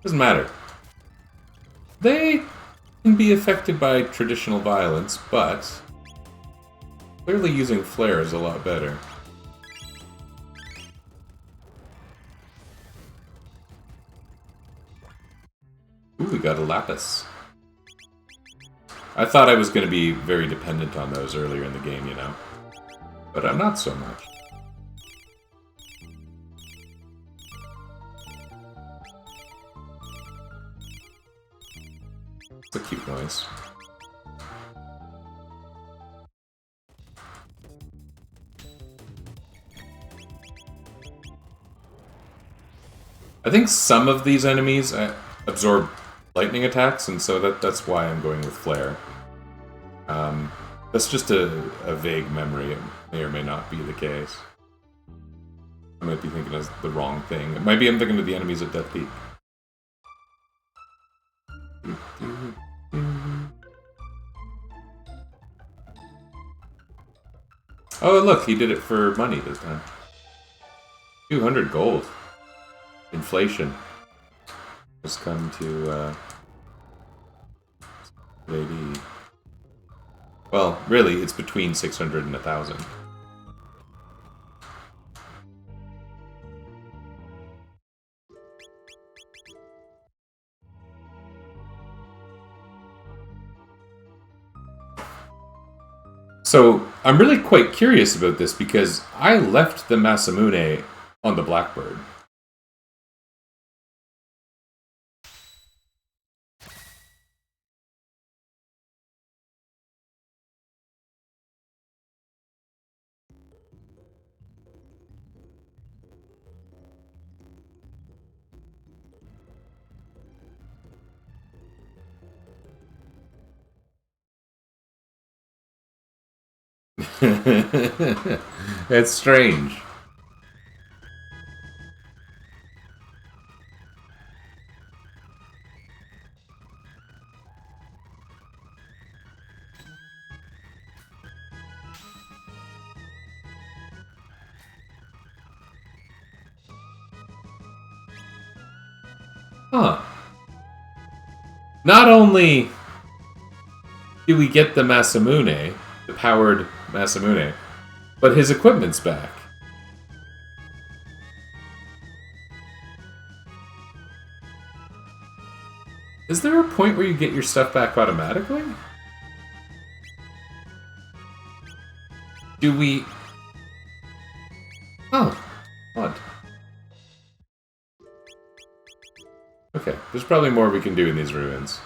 Doesn't matter. They can be affected by traditional violence, but clearly using flare is a lot better. Ooh, we got a lapis. I thought I was going to be very dependent on those earlier in the game, you know. But I'm not so much. It's a cute noise. I think some of these enemies absorb lightning attacks, and so that's why I'm going with flare. That's just a vague memory. It may or may not be the case. I might be thinking of the wrong thing. It might be I'm thinking of the enemies at Death Peak. Oh, look, he did it for money this time. 200 gold. Inflation has come to, lady. Well, really, it's between 600 and 1,000. So, I'm really quite curious about this because I left the Masamune on the Blackbird. It's strange. Huh. Not only do we get the Masamune, the powered Masamune, but his equipment's back. Is there a point where you get your stuff back automatically? Do we... Oh, odd. Okay, there's probably more we can do in these ruins.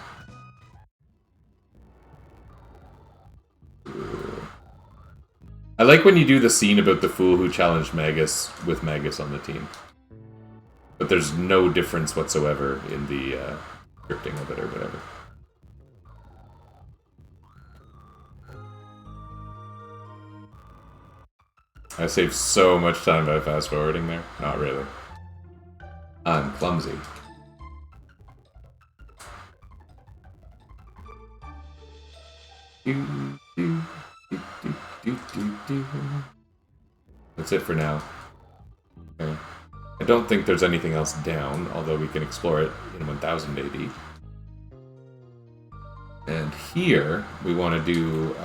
I like when you do the scene about the fool who challenged Magus with Magus on the team. But there's no difference whatsoever in the scripting of it or whatever. I saved so much time by fast forwarding there. Not really. I'm clumsy. That's it for now. Okay. I don't think there's anything else down, although we can explore it in 1000 AD. And here, we want to do...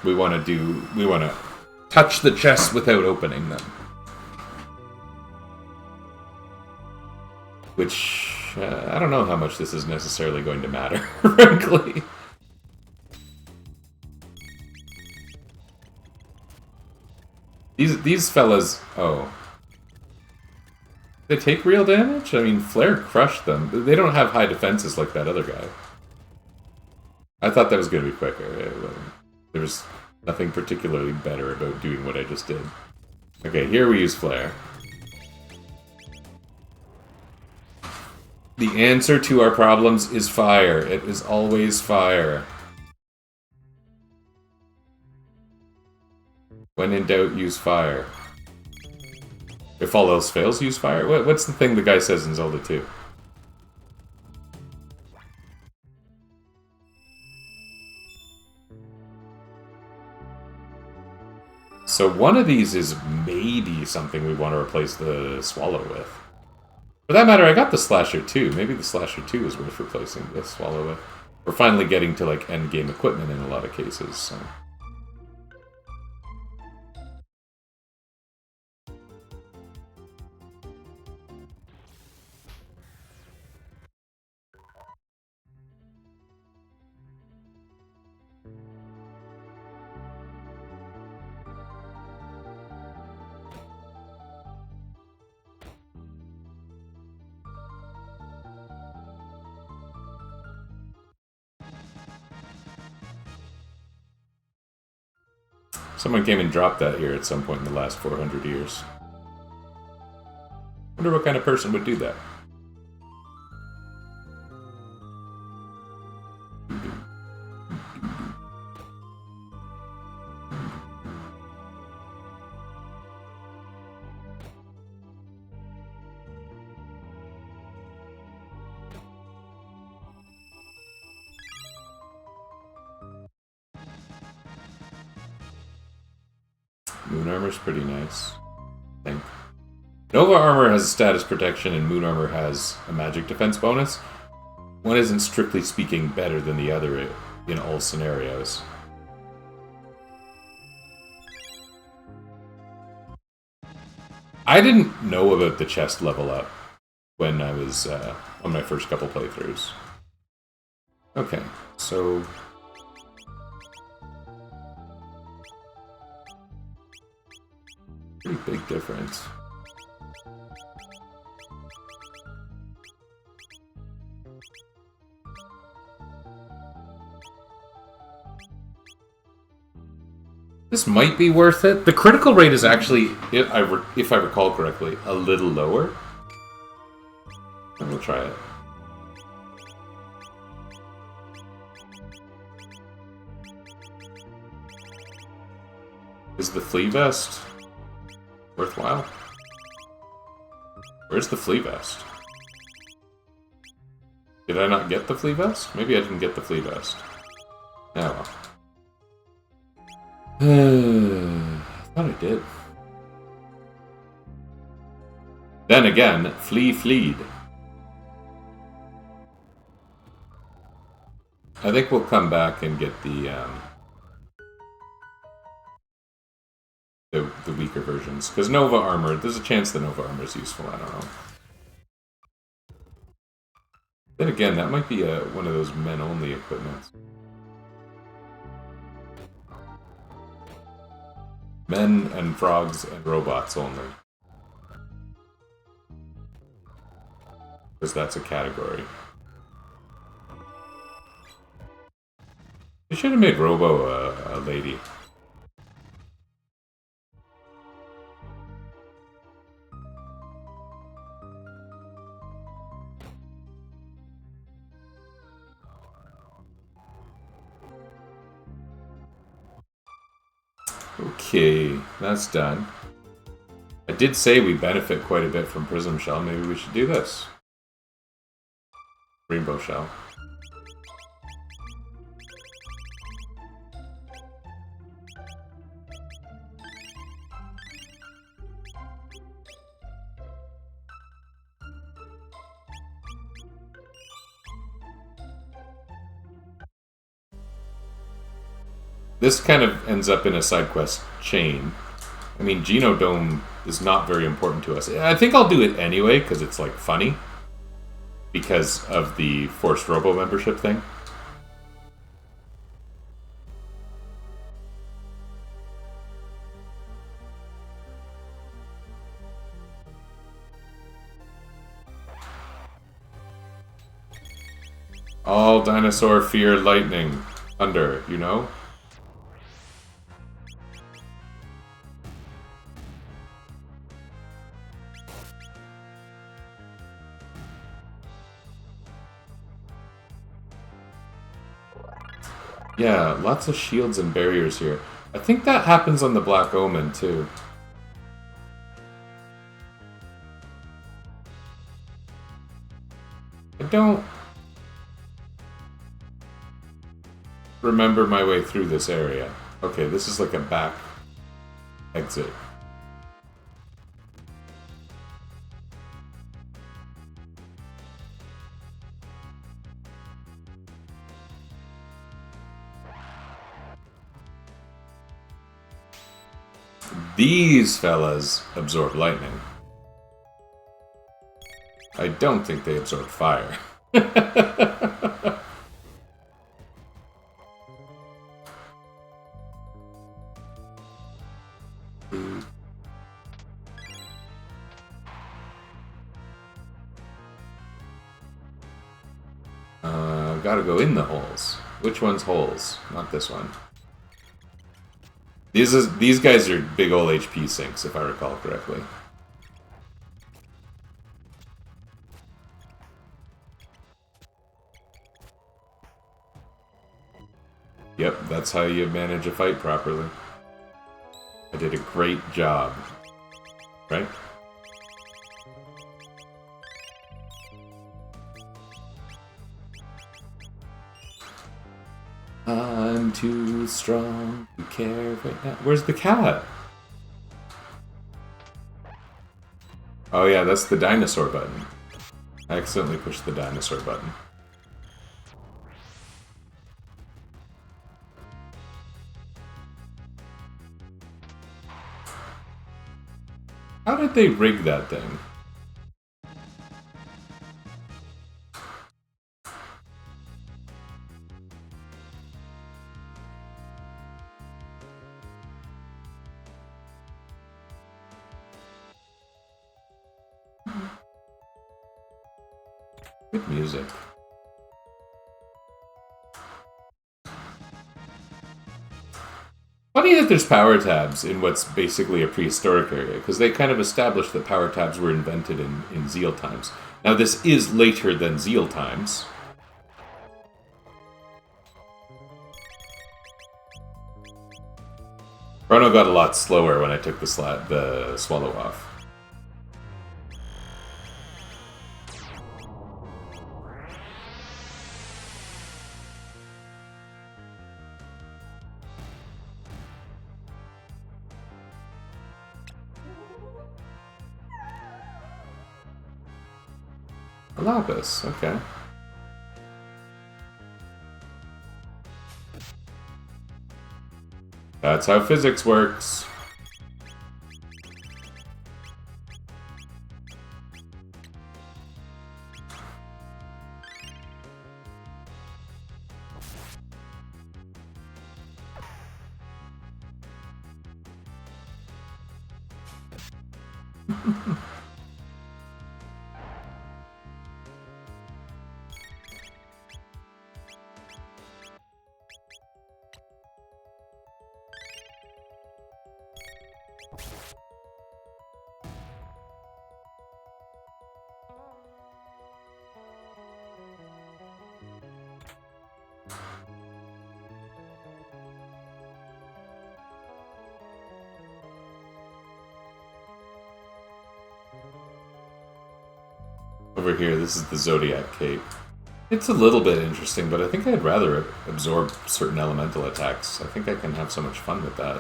we want to touch the chests without opening them. Which... I don't know how much this is necessarily going to matter, frankly. These fellas... Oh. They take real damage? I mean, Flare crushed them. They don't have high defenses like that other guy. I thought that was going to be quicker. There was nothing particularly better about doing what I just did. Okay, here we use Flare. The answer to our problems is fire. It is always fire. When in doubt, use fire. If all else fails, use fire? What's the thing the guy says in Zelda 2? So one of these is maybe something we want to replace the Swallow with. For that matter, I got the Slasher 2. Maybe the Slasher 2 is worth replacing the Swallow with. We're finally getting to, like, endgame equipment in a lot of cases, so... Someone came and dropped that here at some point in the last 400 years. Wonder what kind of person would do that. Moon Armor's pretty nice, I think. Nova Armor has status protection and Moon Armor has a magic defense bonus. One isn't strictly speaking better than the other in all scenarios. I didn't know about the chest level up when I was on my first couple playthroughs. Okay, so... pretty big difference. This might be worth it. The critical rate is actually, if I recall correctly, a little lower. And we'll try it. Is the flea vest worthwhile? Where's the flea vest? Did I not get the flea vest? Maybe I didn't get the flea vest. Oh well. I thought I did. Then again, fleed. I think we'll come back and get the weaker versions. Because Nova Armor, there's a chance the Nova Armor is useful, I don't know. Then again, that might be one of those men-only equipments. Men and frogs and robots only. Because that's a category. They should have made Robo a lady. Okay, that's done. I did say we benefit quite a bit from Prism Shell. Maybe we should do this. Rainbow Shell. This kind of ends up in a side quest chain. I mean, Genodome is not very important to us. I think I'll do it anyway, because it's, like, funny. Because of the forced Robo membership thing. All dinosaur fear lightning. Thunder, you know? Yeah, lots of shields and barriers here. I think that happens on the Black Omen, too. I don't remember my way through this area. Okay, this is like a back exit. These fellas absorb lightning. I don't think they absorb fire. Gotta go in the holes. Which one's holes? Not this one. These guys are big ol' HP sinks, if I recall correctly. Yep, that's how you manage a fight properly. I did a great job. Right? I'm too strong to care right now. Where's the cat? Oh yeah, that's the dinosaur button. I accidentally pushed the dinosaur button. How did they rig that thing? Good music. Funny that there's power tabs in what's basically a prehistoric area, because they kind of established that power tabs were invented in Zeal times. Now this is later than Zeal times. Chrono got a lot slower when I took the swallow off. A lapis, okay. That's how physics works. Over here, this is the Zodiac Cape. It's a little bit interesting, but I think I'd rather absorb certain elemental attacks. I think I can have so much fun with that.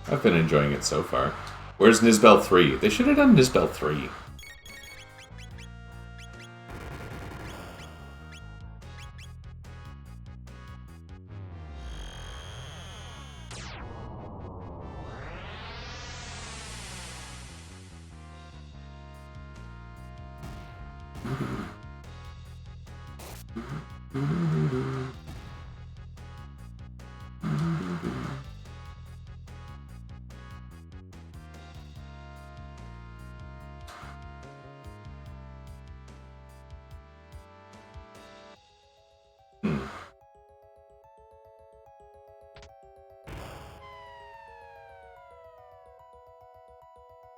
I've been enjoying it so far. Where's Nisbel 3? They should have done Nisbel 3.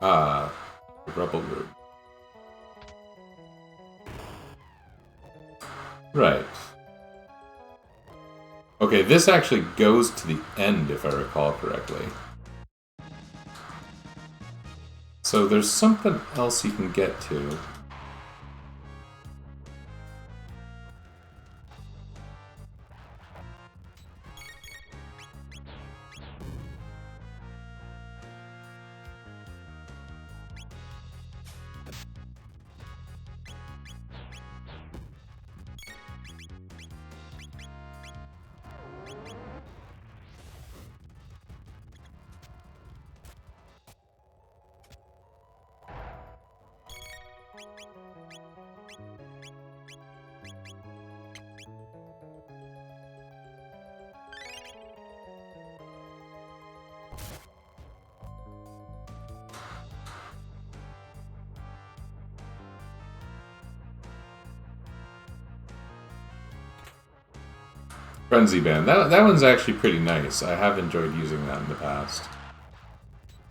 Ah, the Rebel Room. Right. Okay, this actually goes to the end, if I recall correctly. So there's something else you can get to. Frenzy Band. That one's actually pretty nice. I have enjoyed using that in the past.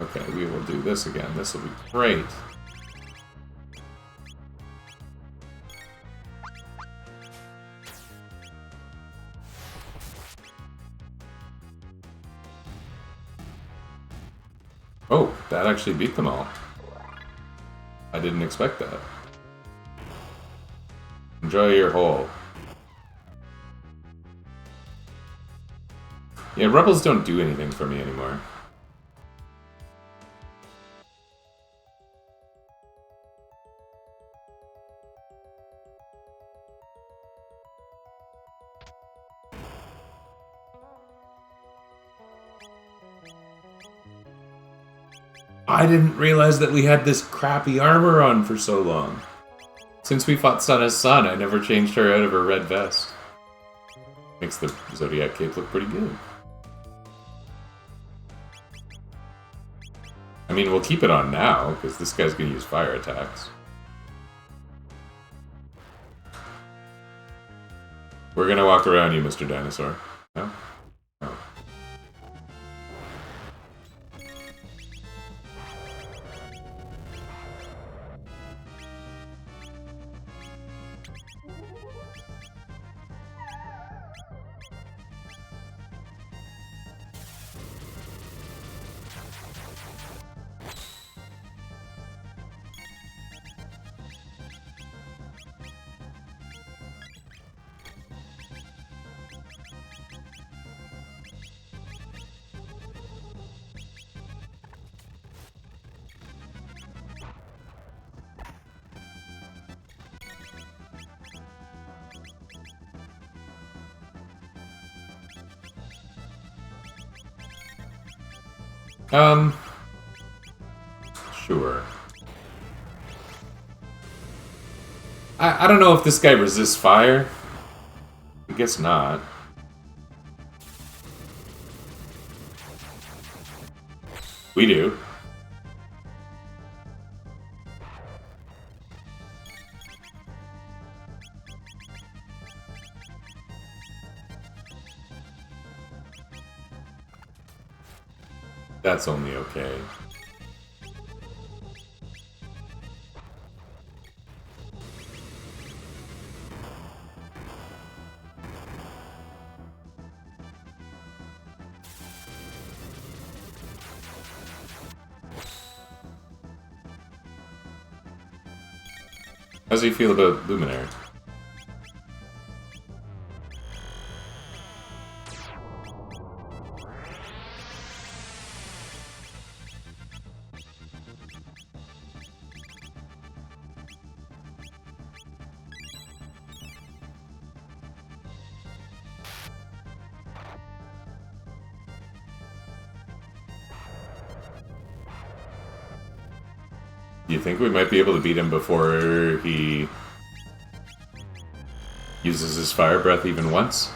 Okay, we will do this again. This will be great. Oh, that actually beat them all. I didn't expect that. Enjoy your hole. Yeah, Rebels don't do anything for me anymore. I didn't realize that we had this crappy armor on for so long. Since we fought Sana's son, I never changed her out of her red vest. Makes the Zodiac Cape look pretty good. I mean, we'll keep it on now, because this guy's going to use fire attacks. We're going to walk around you, Mr. Dinosaur. No? No. Um, sure. I don't know if this guy resists fire. I guess not. We do. That's only okay. How does he feel about Luminary? Do you think we might be able to beat him before he uses his fire breath even once?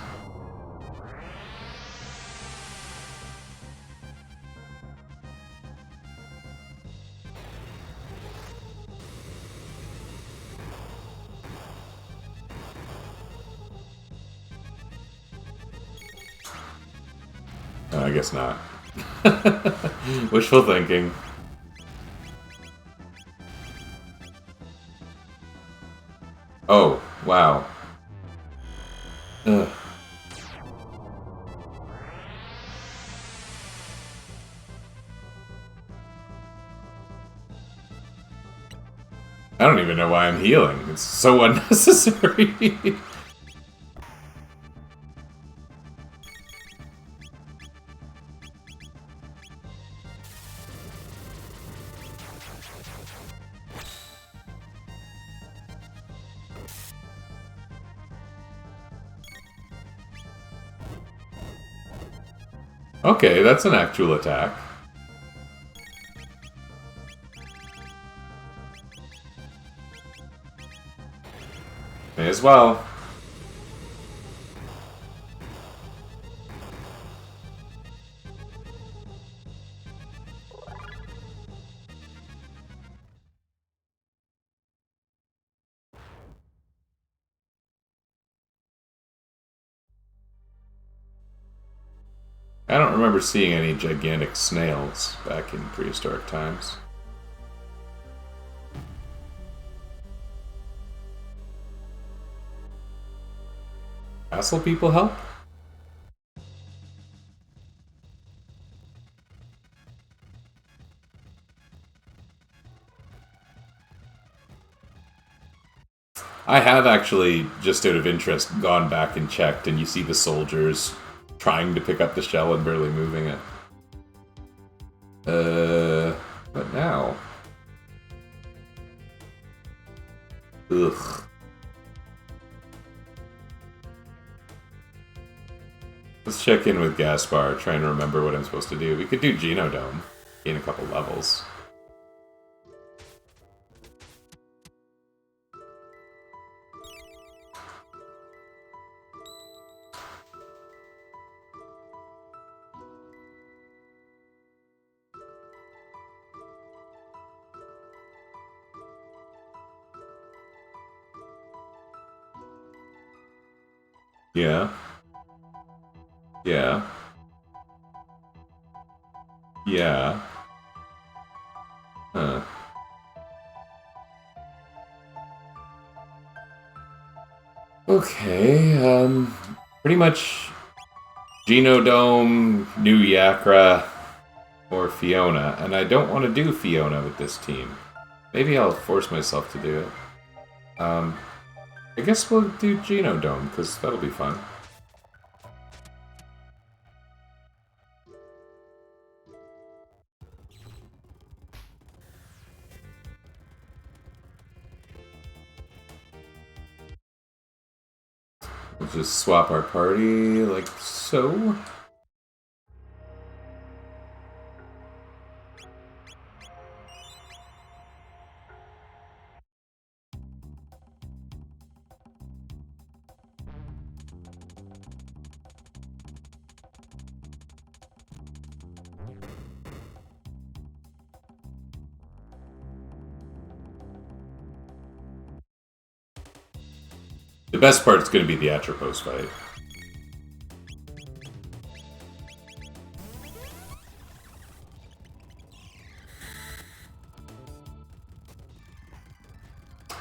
I guess not. Wishful thinking. Oh, wow. Ugh. I don't even know why I'm healing. It's so unnecessary. Okay, that's an actual attack. May as well. I don't remember seeing any gigantic snails back in prehistoric times. Castle people help? I have actually, just out of interest, gone back and checked, and you see the soldiers trying to pick up the shell and barely moving it. What now? Ugh. Let's check in with Gaspar, try and remember what I'm supposed to do. We could do Genodome, gain a couple levels. Yeah. Yeah. Yeah. Huh. Okay, pretty much Genodome, New Yakra, or Fiona, and I don't want to do Fiona with this team. Maybe I'll force myself to do it. I guess we'll do Genodome, because that'll be fun. We'll just swap our party like so. The best part's going to be the Atropos fight.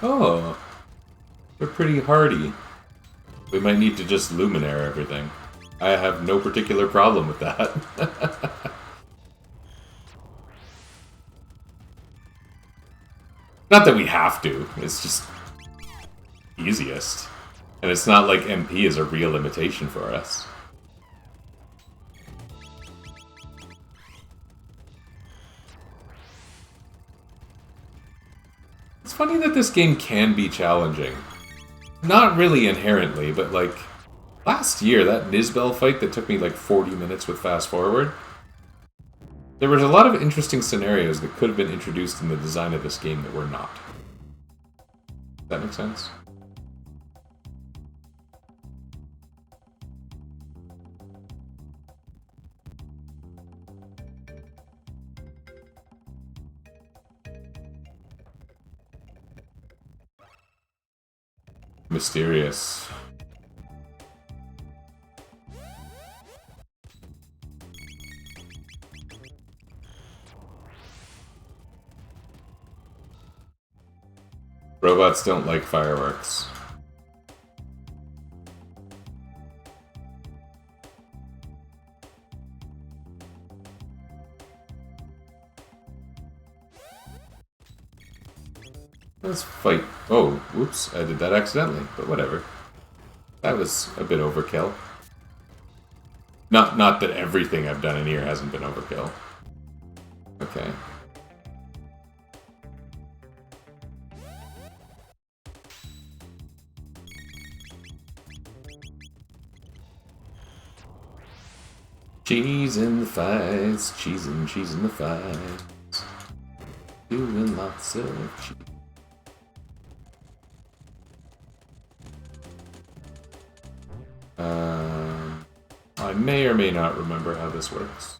Oh, they're pretty hardy. We might need to just Luminaire everything. I have no particular problem with that. Not that we have to, it's just easiest. And it's not like MP is a real limitation for us. It's funny that this game can be challenging. Not really inherently, but like, last year, that Nizbel fight that took me like 40 minutes with fast forward, there was a lot of interesting scenarios that could have been introduced in the design of this game that were not. Does that make sense? Mysterious. Robots don't like fireworks. Let's fight. Oh, whoops, I did that accidentally, but whatever. That was a bit overkill. Not that everything I've done in here hasn't been overkill. Okay. Cheese in the fights, cheese in the fights. Doing lots of cheese. I may or may not remember how this works.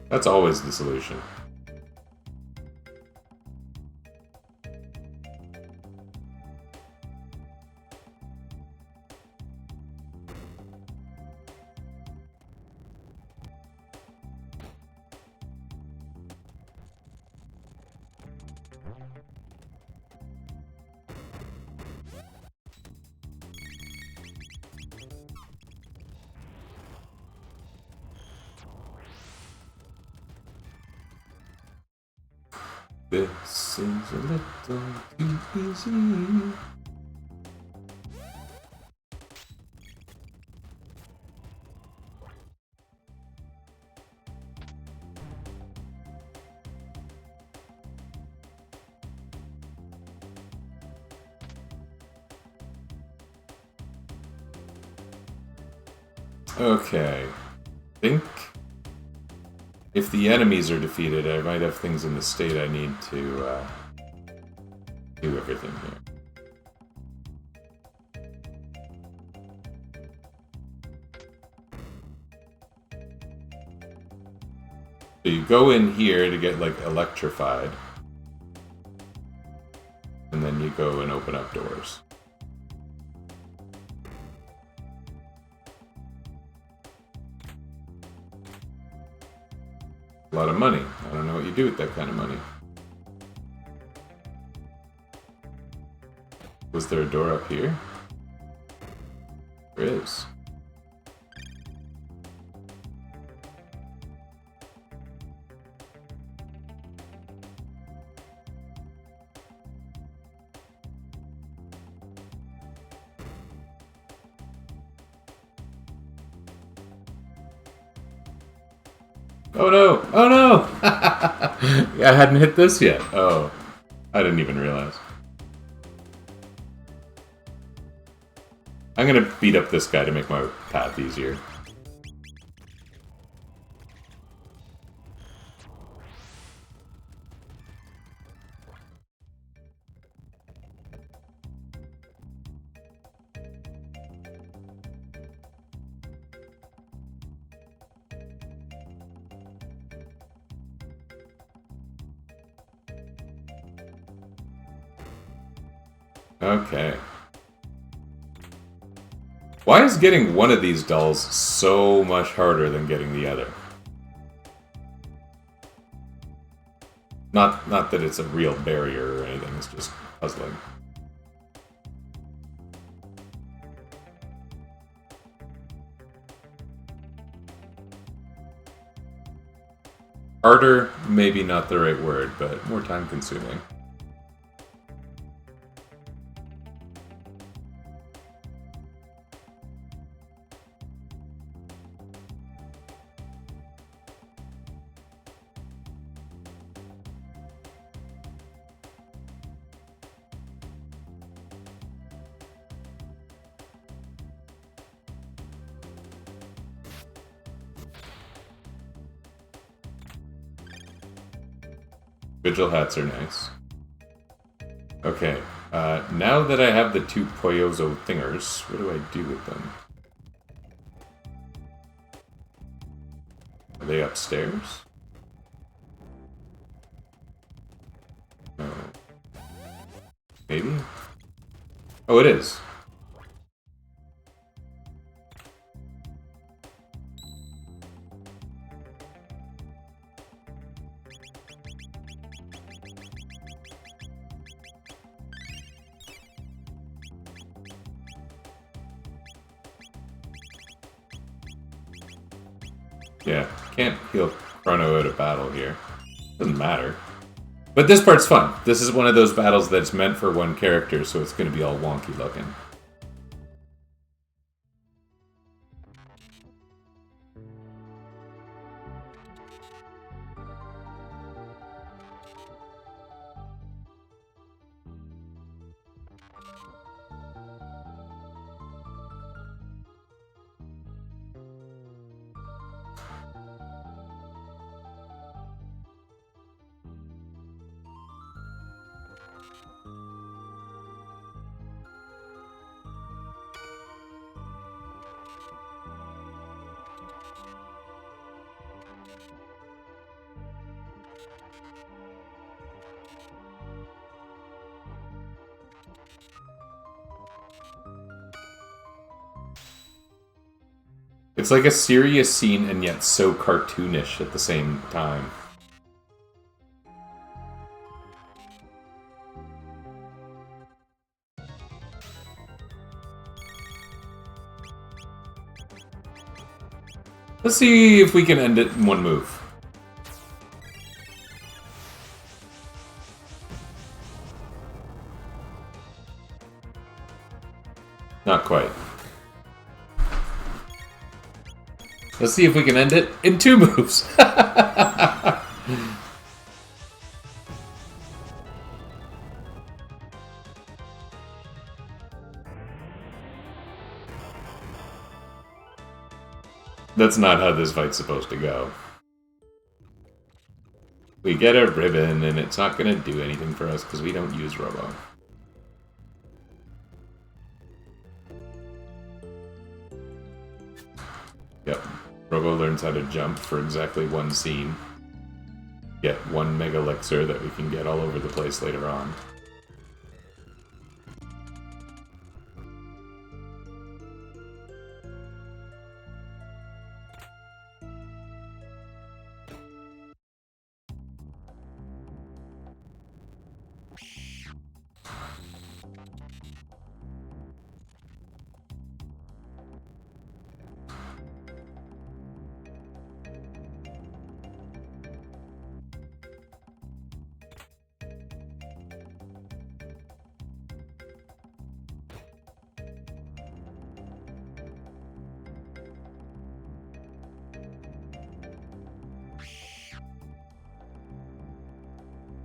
That's always the solution. This is a little too easy. Okay. I think if the enemies are defeated, I might have things in the state I need to do everything here. So you go in here to get, like, electrified. And then you go and open up doors. A lot of money. I don't know what you do with that kind of money. Was there a door up here? There is. Oh no! Oh no! I hadn't hit this yet. Oh, I didn't even realize. I'm gonna beat up this guy to make my path easier. Okay. Why is getting one of these dolls so much harder than getting the other? Not that it's a real barrier or anything, it's just puzzling. Harder, maybe not the right word, but more time consuming. Vigil hats are nice. Okay, now that I have the two Poyozo thingers, what do I do with them? Are they upstairs? No. Maybe? Oh, it is. Yeah, can't heal Chrono out of battle here. Doesn't matter. But this part's fun. This is one of those battles that's meant for one character, so it's going to be all wonky looking. It's like a serious scene and yet so cartoonish at the same time. Let's see if we can end it in one move. Not quite. Let's see if we can end it in two moves. That's not how this fight's supposed to go. We get a ribbon, and it's not going to do anything for us because we don't use Robo. Yep. Robo learns how to jump for exactly one scene. Get one Mega Elixir that we can get all over the place later on.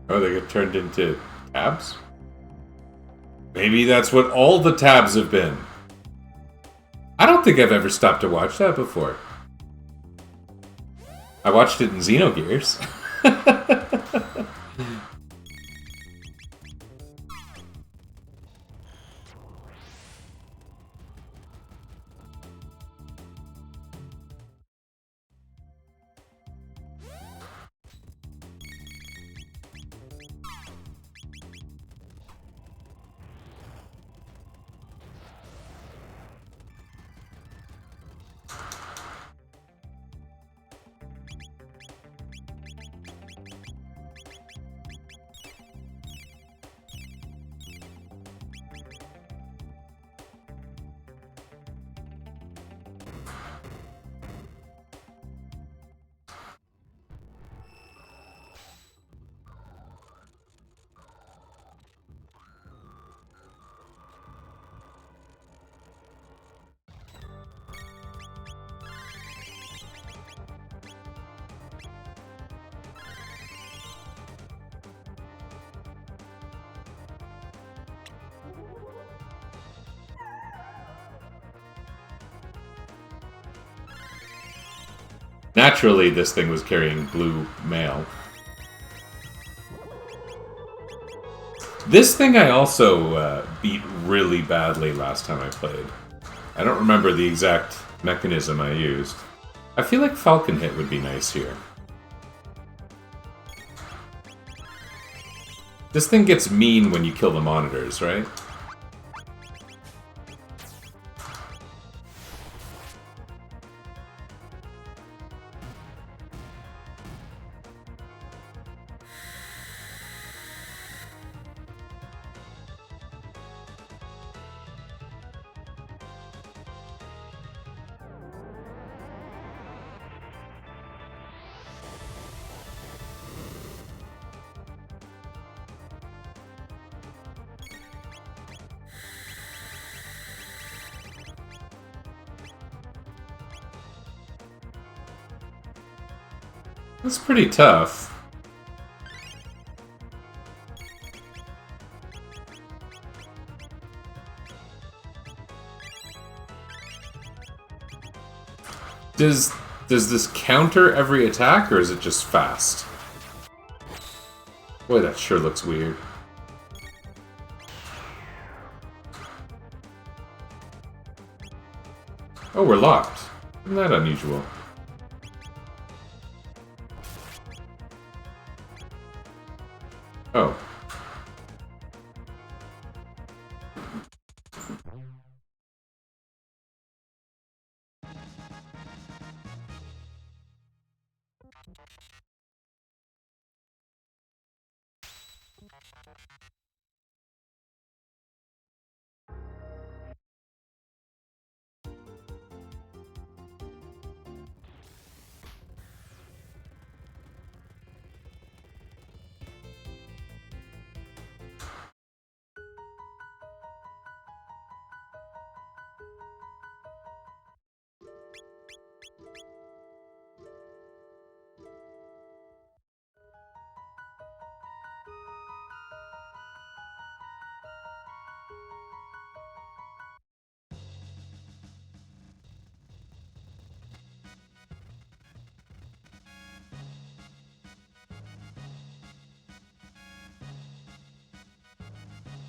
Oh, they get turned into tabs? Maybe that's what all the tabs have been. I don't think I've ever stopped to watch that before. I watched it in Xenogears. Naturally, this thing was carrying blue mail. This thing I also beat really badly last time I played. I don't remember the exact mechanism I used. I feel like Falcon Hit would be nice here. This thing gets mean when you kill the monitors, right? That's pretty tough. Does this counter every attack, or is it just fast? Boy, that sure looks weird. Oh, we're locked. Isn't that unusual? Oh.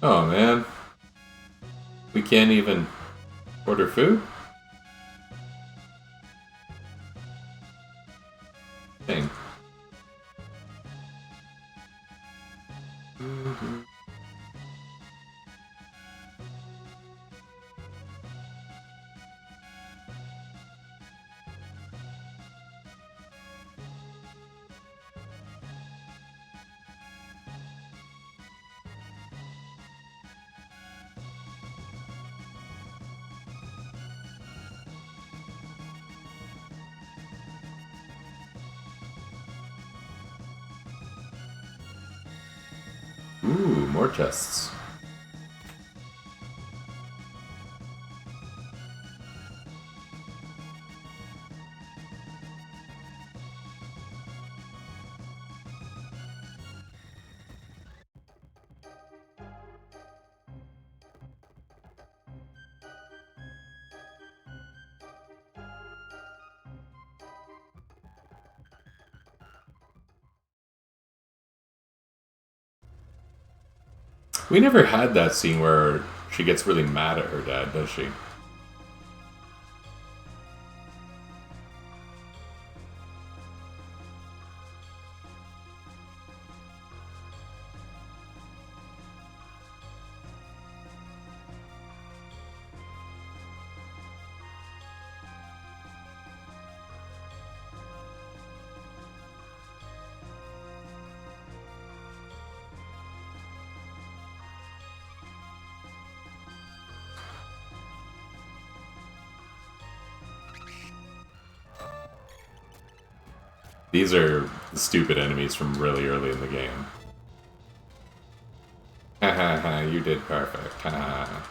Oh, man. We can't even order food? Dang. Ooh, more chests. We never had that scene where she gets really mad at her dad, does she? These are stupid enemies from really early in the game. Ha ha ha, you did perfect. Ha ha ha.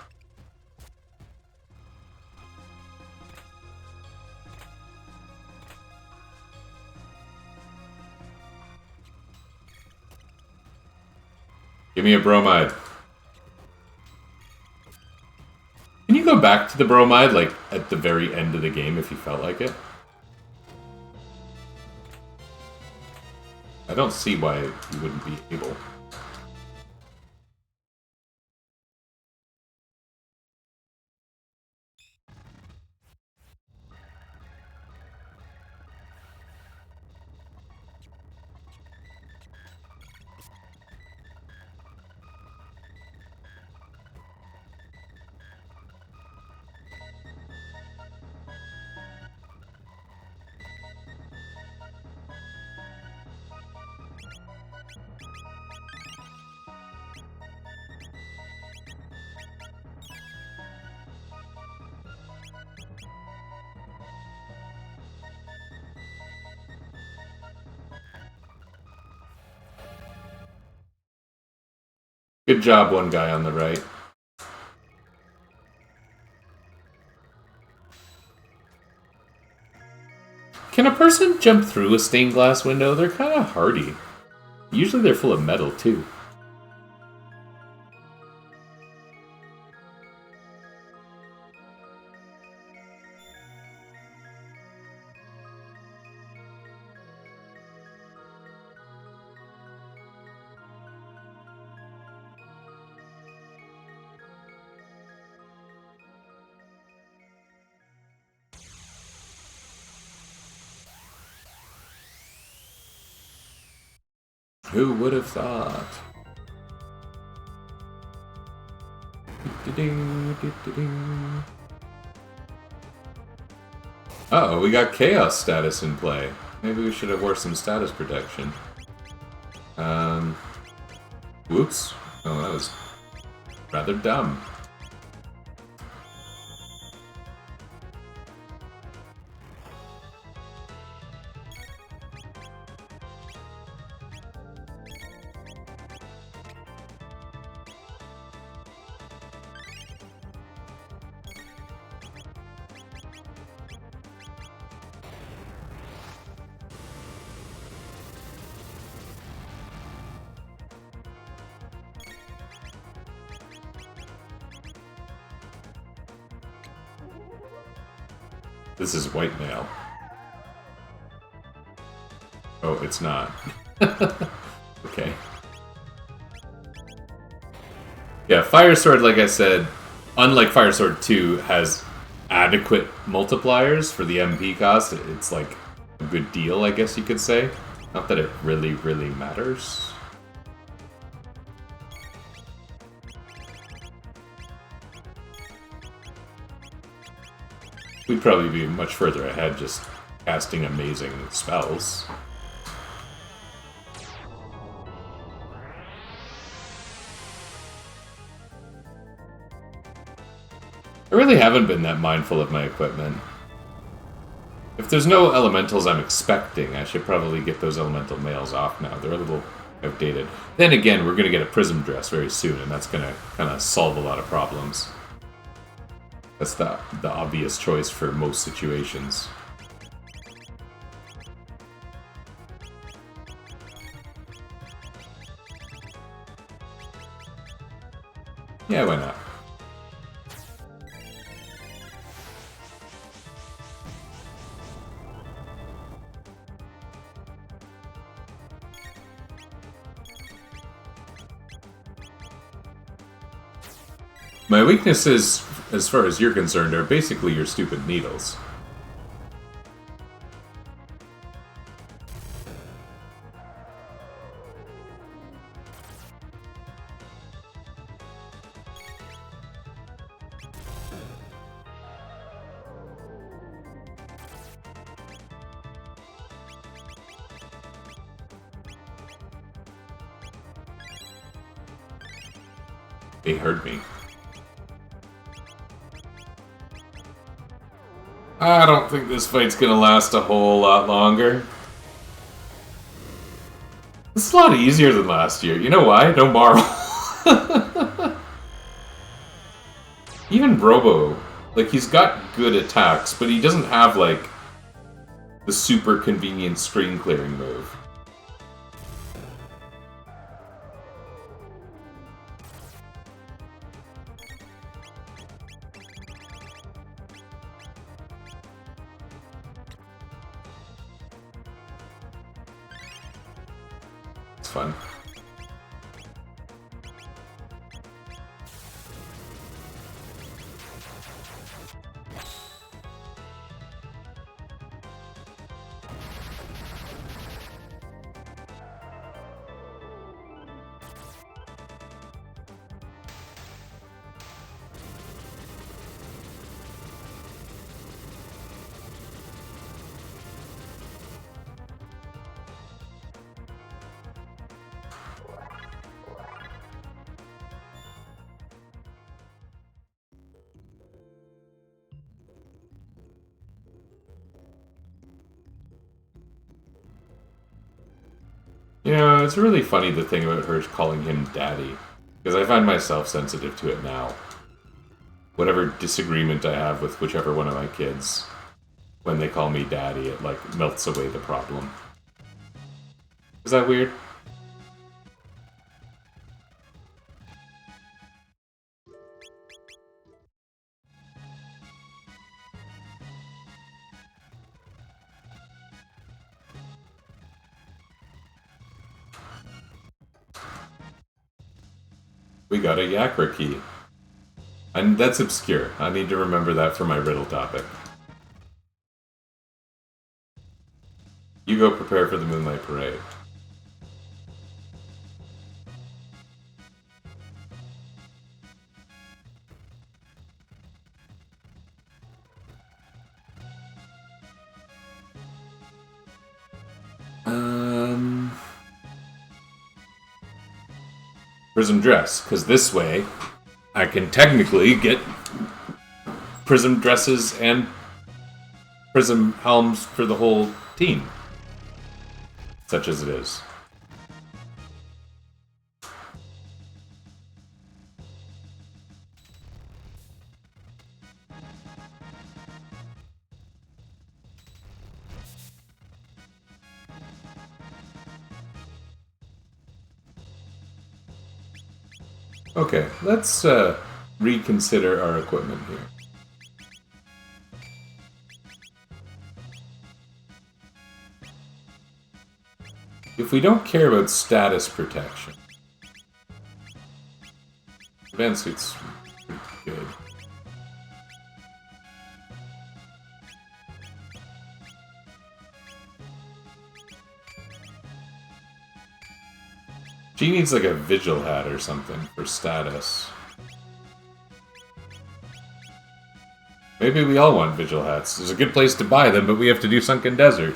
Give me a bromide. Can you go back to the bromide, like, at the very end of the game if you felt like it? I don't see why you wouldn't be able. Good job, one guy on the right. Can a person jump through a stained glass window? They're kind of hardy. Usually they're full of metal, too. Who would have thought? Uh-oh, we got chaos status in play. Maybe we should have wore some status protection. Whoops. Oh, that was rather dumb. This is white mail. Oh, it's not. Okay. Yeah, Fire Sword, like I said, unlike Fire Sword 2, has adequate multipliers for the MP cost. It's like a good deal, I guess you could say. Not that it really, really matters. We'd probably be much further ahead just casting amazing spells. I really haven't been that mindful of my equipment. If there's no elementals I'm expecting, I should probably get those elemental mails off now. They're a little outdated. Then again, we're going to get a prism dress very soon, and that's going to kind of solve a lot of problems. That's the obvious choice for most situations. Yeah, why not? My weaknesses, as far as you're concerned, are basically your stupid needles. They heard me. I don't think this fight's gonna last a whole lot longer. It's a lot easier than last year. You know why? No Marl. Even Robo, like, he's got good attacks, but he doesn't have, like, the super convenient screen clearing move. fun. You know, it's really funny the thing about her calling him daddy, because I find myself sensitive to it now. Whatever disagreement I have with whichever one of my kids, when they call me daddy, it like melts away the problem. Is that weird? We got a Yakra key. And that's obscure. I need to remember that for my riddle topic. You go prepare for the Moonlight Parade. Prism dress, because this way I can technically get prism dresses and prism helms for the whole team, such as it is. Okay, let's reconsider our equipment here. If we don't care about status protection, advanced suit's good. She needs like a vigil hat or something for status. Maybe we all want vigil hats. There's a good place to buy them, but we have to do Sunken Desert.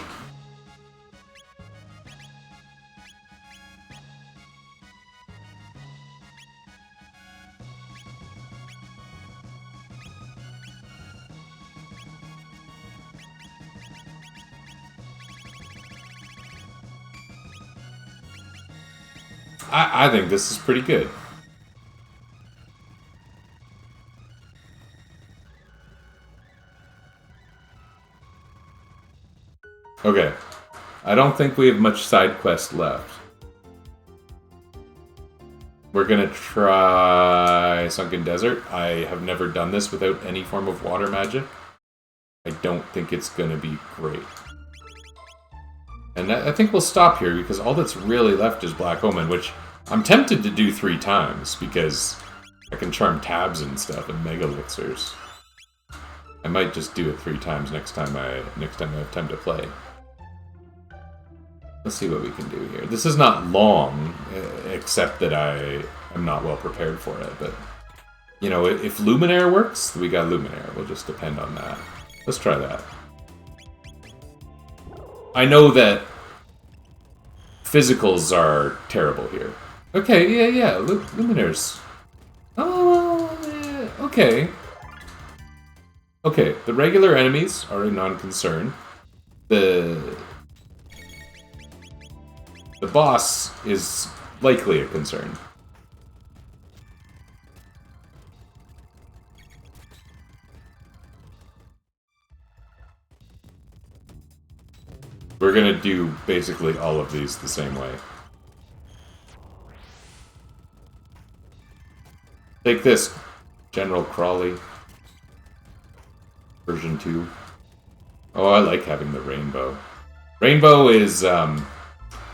I think this is pretty good. Okay. I don't think we have much side quest left. We're gonna try Sunken Desert. I have never done this without any form of water magic. I don't think it's gonna be great. And I think we'll stop here because all that's really left is Black Omen, which I'm tempted to do 3 times because I can charm tabs and stuff and mega elixirs. I might just do it 3 times next time I have time to play. Let's see what we can do here. This is not long, except that I am not well prepared for it. But you know, if Luminaire works, we got Luminaire. We'll just depend on that. Let's try that. I know that physicals are terrible here. Okay, yeah, Luminaire's... Oh, yeah, okay. Okay, the regular enemies are a non-concern. The boss is likely a concern. We're gonna do basically all of these the same way. Take this, General Crawley. Version 2. Oh, I like having the rainbow. Rainbow is,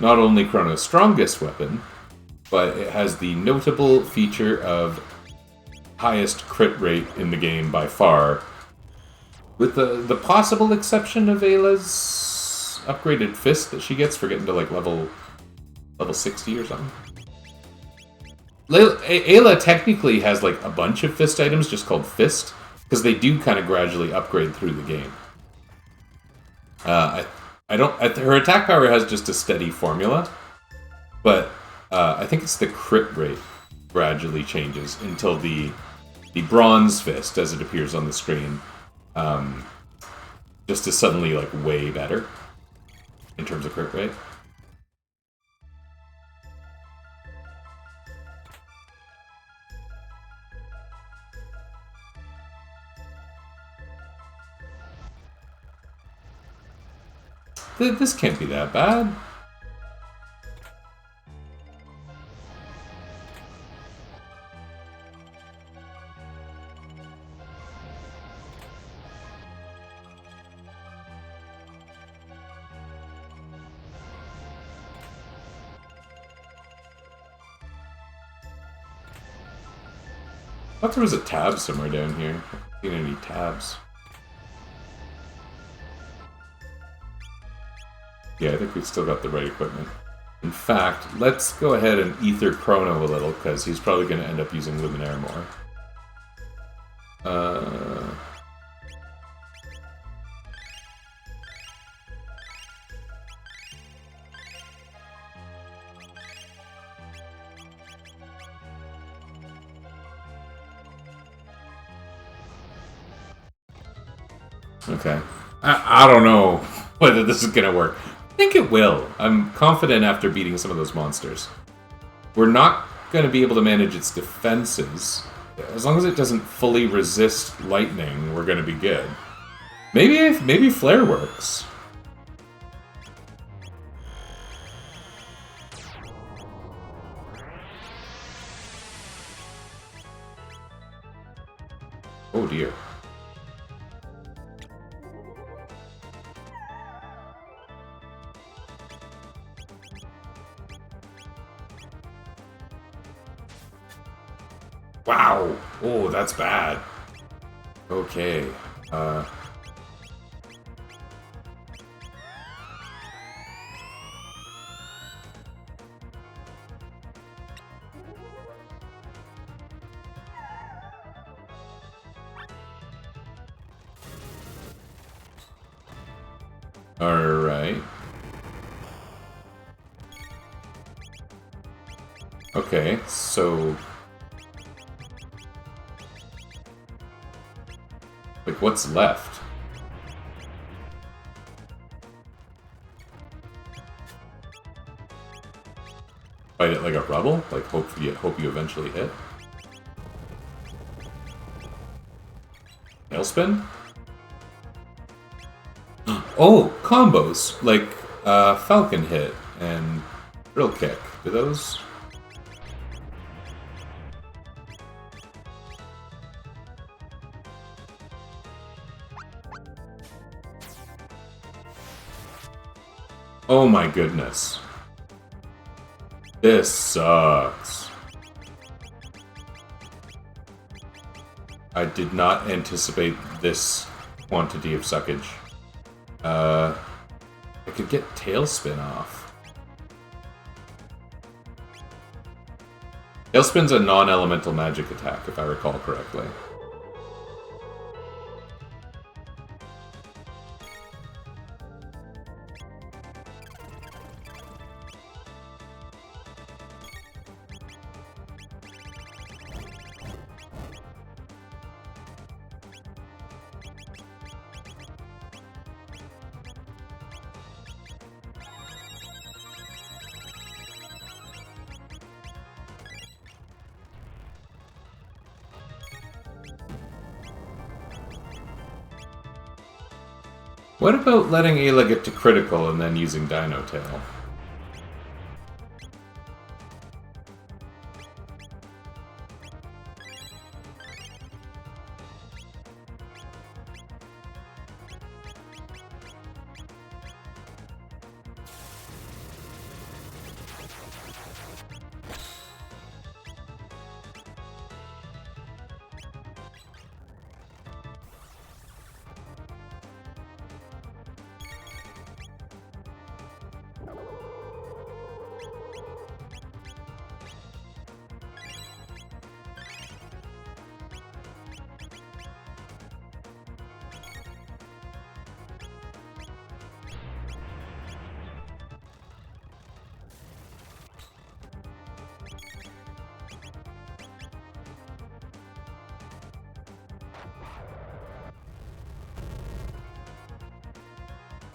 not only Chrono's strongest weapon, but it has the notable feature of highest crit rate in the game by far, with the possible exception of Ayla's upgraded fist that she gets for getting to like level 60 or something. Ayla technically has like a bunch of fist items just called fist, because they do kind of gradually upgrade through the game. Her attack power has just a steady formula, but I think it's the crit rate gradually changes until the bronze fist, as it appears on the screen, just is suddenly like way better in terms of crit rate. This can't be that bad. I thought there was a tab somewhere down here. I haven't seen any tabs. Yeah, I think we've still got the right equipment. In fact, let's go ahead and ether Chrono a little, because he's probably going to end up using Luminaire more. Okay. I don't know whether this is going to work. I think it will. I'm confident after beating some of those monsters. We're not going to be able to manage its defenses. As long as it doesn't fully resist lightning, we're going to be good. Maybe Flare works. Oh dear. Wow! Oh, that's bad. Okay. Alright. Okay, so... like, what's left? Fight it like a rebel? Like, hope you eventually hit? Tailspin? Oh, combos! Like, Falcon Hit and Drill Kick. Do those... oh my goodness. This sucks. I did not anticipate this quantity of suckage. I could get Tailspin off. Tailspin's a non-elemental magic attack, if I recall correctly. What about letting Ayla get to critical and then using Dino Tail?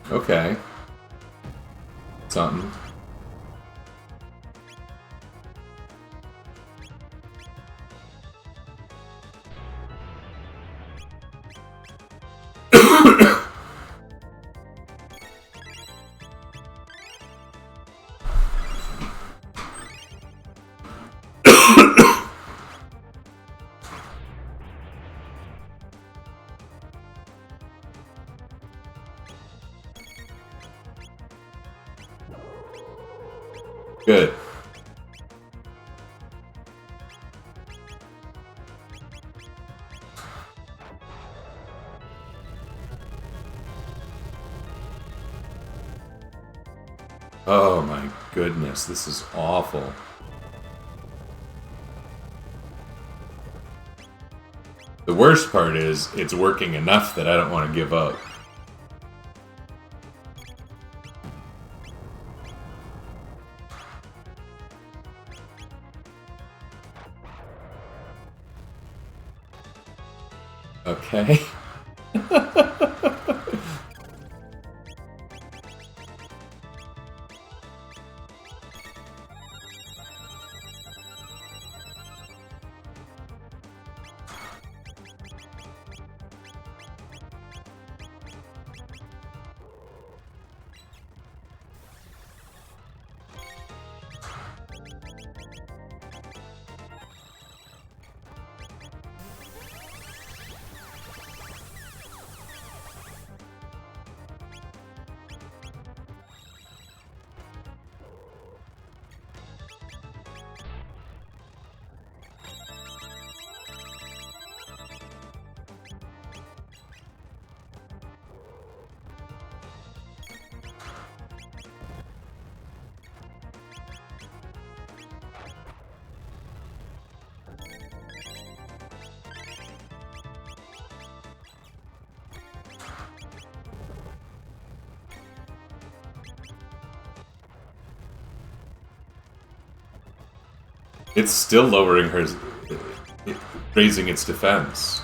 Okay. Something. Good. Oh my goodness, this is awful. The worst part is, it's working enough that I don't want to give up. Okay. It's still lowering her, raising its defense.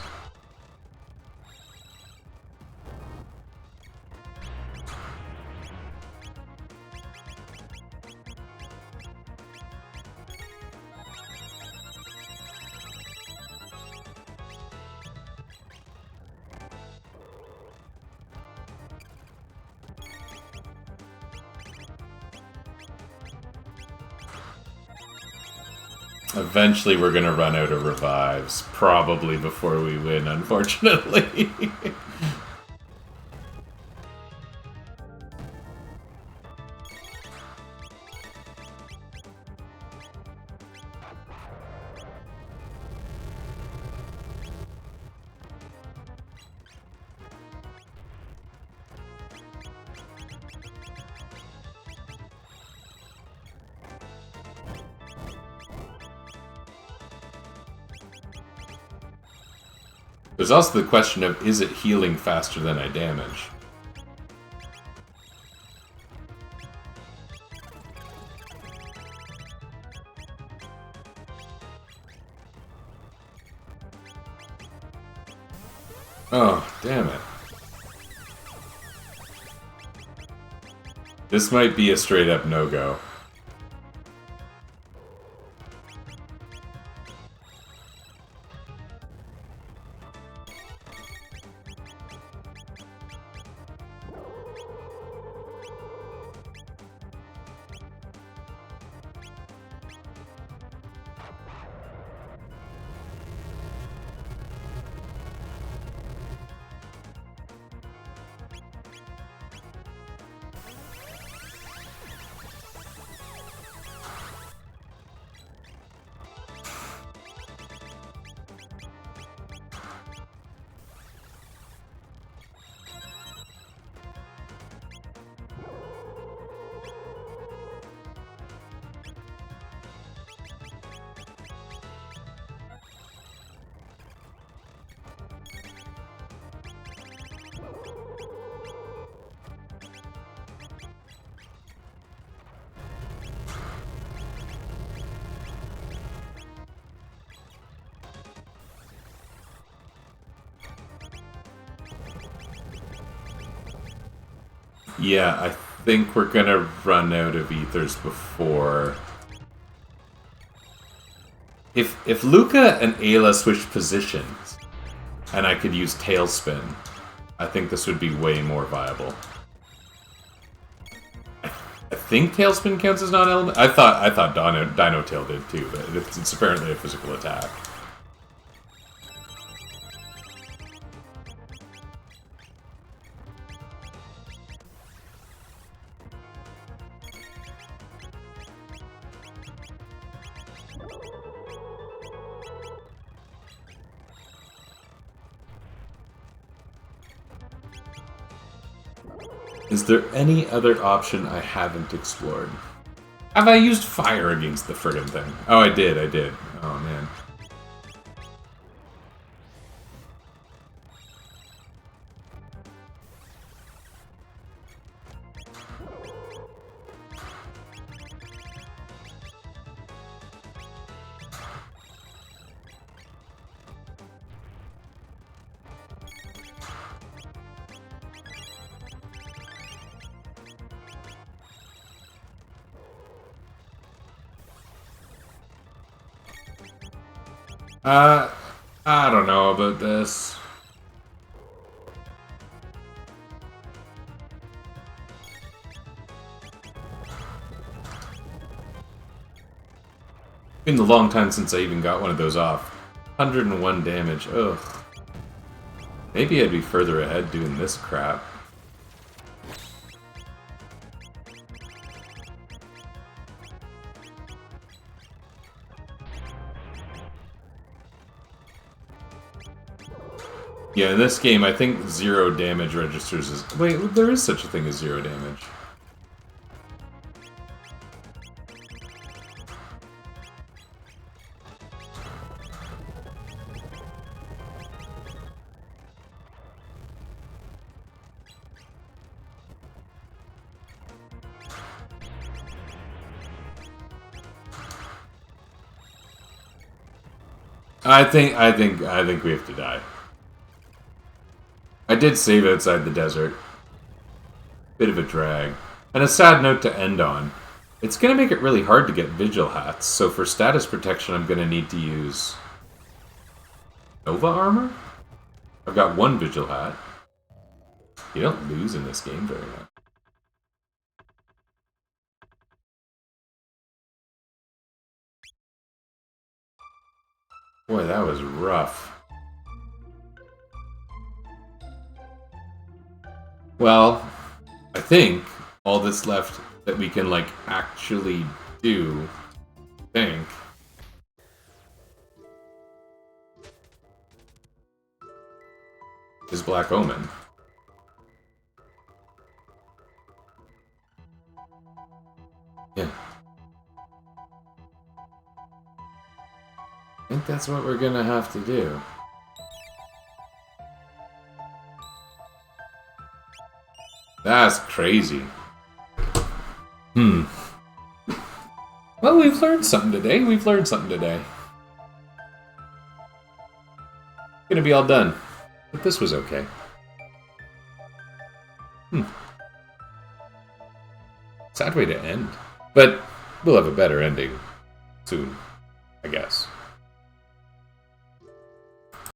Eventually we're gonna run out of revives, probably before we win, unfortunately. There's also the question of, is it healing faster than I damage? Oh, damn it. This might be a straight up no-go. Yeah, I think we're gonna run out of ethers before. If Luca and Ayla switched positions, and I could use Tailspin, I think this would be way more viable. I think Tailspin counts as non-element. I thought Dino Tail did too, but it's apparently a physical attack. Is there any other option I haven't explored? Have I used fire against the friggin' thing? Oh, I did. Oh, man. I don't know about this. Been a long time since I even got one of those off. 101 damage, ugh. Maybe I'd be further ahead doing this crap. Yeah, in this game, I think 0 damage registers as... Wait, there is such a thing as 0 damage. I think we have to die. I did save outside the desert. Bit of a drag. And a sad note to end on. It's going to make it really hard to get Vigil hats, so for status protection I'm going to need to use... Nova armor? I've got 1 Vigil hat. You don't lose in this game very much. Boy, that was rough. Well, I think all that's left that we can, like, actually do, is Black Omen. Yeah. I think that's what we're gonna have to do. That's crazy. Well, we've learned something today. Gonna be all done. But this was okay. Sad way to end. But we'll have a better ending soon, I guess.